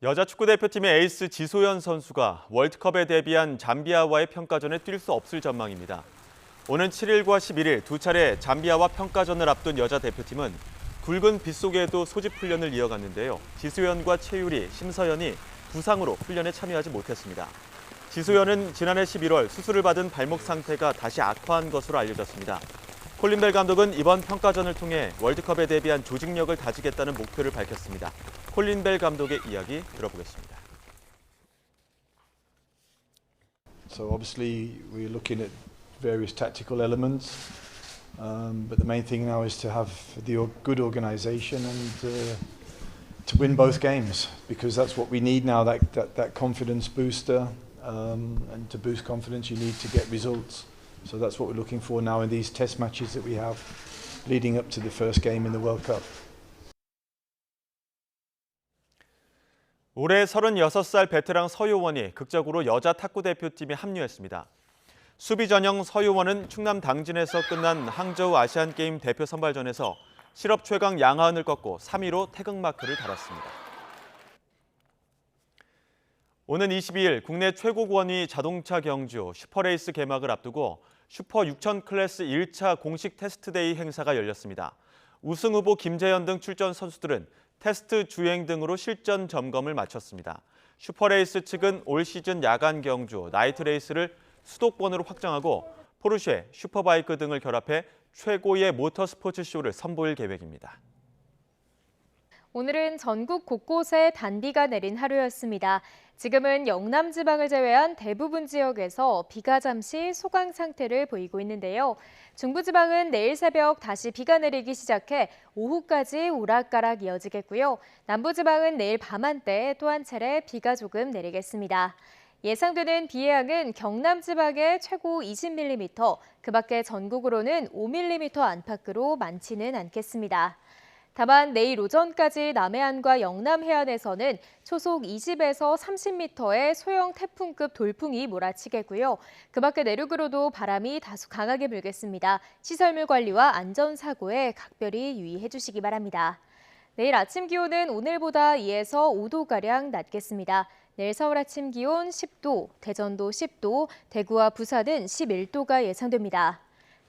여자 축구대표팀의 에이스 지소연 선수가 월드컵에 데뷔한 잠비아와의 평가전에 뛸 수 없을 전망입니다. 오는 7일과 11일 두 차례 잠비아와 평가전을 앞둔 여자 대표팀은 굵은 빗속에도 소집 훈련을 이어갔는데요. 지소연과 최유리, 심서연이 부상으로 훈련에 참여하지 못했습니다. 지소연은 지난해 11월 수술을 받은 발목 상태가 다시 악화한 것으로 알려졌습니다. 콜린 벨 감독은 이번 평가전을 통해 월드컵에 대비한 조직력을 다지겠다는 목표를 밝혔습니다. 콜린 벨 감독의 이야기 들어보겠습니다. So obviously we're looking at various tactical elements, but the main thing now is to have the good organisation and to win both games, because that's what we need now, that confidence booster, and to boost confidence you need to get results. So that's what we're looking for now in these test matches that we have leading up to the first game in the World Cup. 올해 36살 베테랑 서효원이 극적으로 여자 탁구 대표팀에 합류했습니다. 수비 전형 서효원은 충남 당진에서 끝난 항저우 아시안게임 대표 선발전에서 실업 최강 양하은을 꺾고 3위로 태극마크를 달았습니다. 오는 22일 국내 최고 권위 자동차 경주 슈퍼레이스 개막을 앞두고 슈퍼 6000 클래스 1차 공식 테스트데이 행사가 열렸습니다. 우승 후보 김재현 등 출전 선수들은 테스트 주행 등으로 실전 점검을 마쳤습니다. 슈퍼레이스 측은 올 시즌 야간 경주, 나이트 레이스를 수도권으로 확장하고 포르쉐, 슈퍼바이크 등을 결합해 최고의 모터스포츠 쇼를 선보일 계획입니다. 오늘은 전국 곳곳에 단비가 내린 하루였습니다. 지금은 영남 지방을 제외한 대부분 지역에서 비가 잠시 소강 상태를 보이고 있는데요. 중부지방은 내일 새벽 다시 비가 내리기 시작해 오후까지 오락가락 이어지겠고요. 남부지방은 내일 밤 한때 또 한 차례 비가 조금 내리겠습니다. 예상되는 비의 양은 경남 지방에 최고 20mm, 그 밖에 전국으로는 5mm 안팎으로 많지는 않겠습니다. 다만 내일 오전까지 남해안과 영남 해안에서는 초속 20에서 30m의 소형 태풍급 돌풍이 몰아치겠고요. 그 밖에 내륙으로도 바람이 다소 강하게 불겠습니다. 시설물 관리와 안전사고에 각별히 유의해 주시기 바랍니다. 내일 아침 기온은 오늘보다 2에서 5도가량 낮겠습니다. 내일 서울 아침 기온 10도, 대전도 10도, 대구와 부산은 11도가 예상됩니다.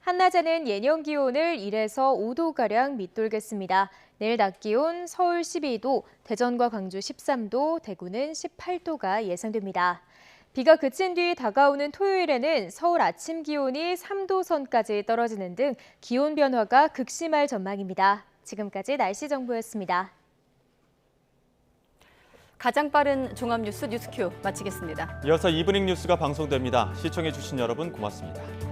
한낮에는 예년 기온을 1에서 5도가량 밑돌겠습니다. 내일 낮 기온 서울 12도, 대전과 광주 13도, 대구는 18도가 예상됩니다. 비가 그친 뒤 다가오는 토요일에는 서울 아침 기온이 3도 선까지 떨어지는 등 기온 변화가 극심할 전망입니다. 지금까지 날씨 정보였습니다. 가장 빠른 종합뉴스 뉴스큐 마치겠습니다. 이어서 이브닝 뉴스가 방송됩니다. 시청해주신 여러분 고맙습니다.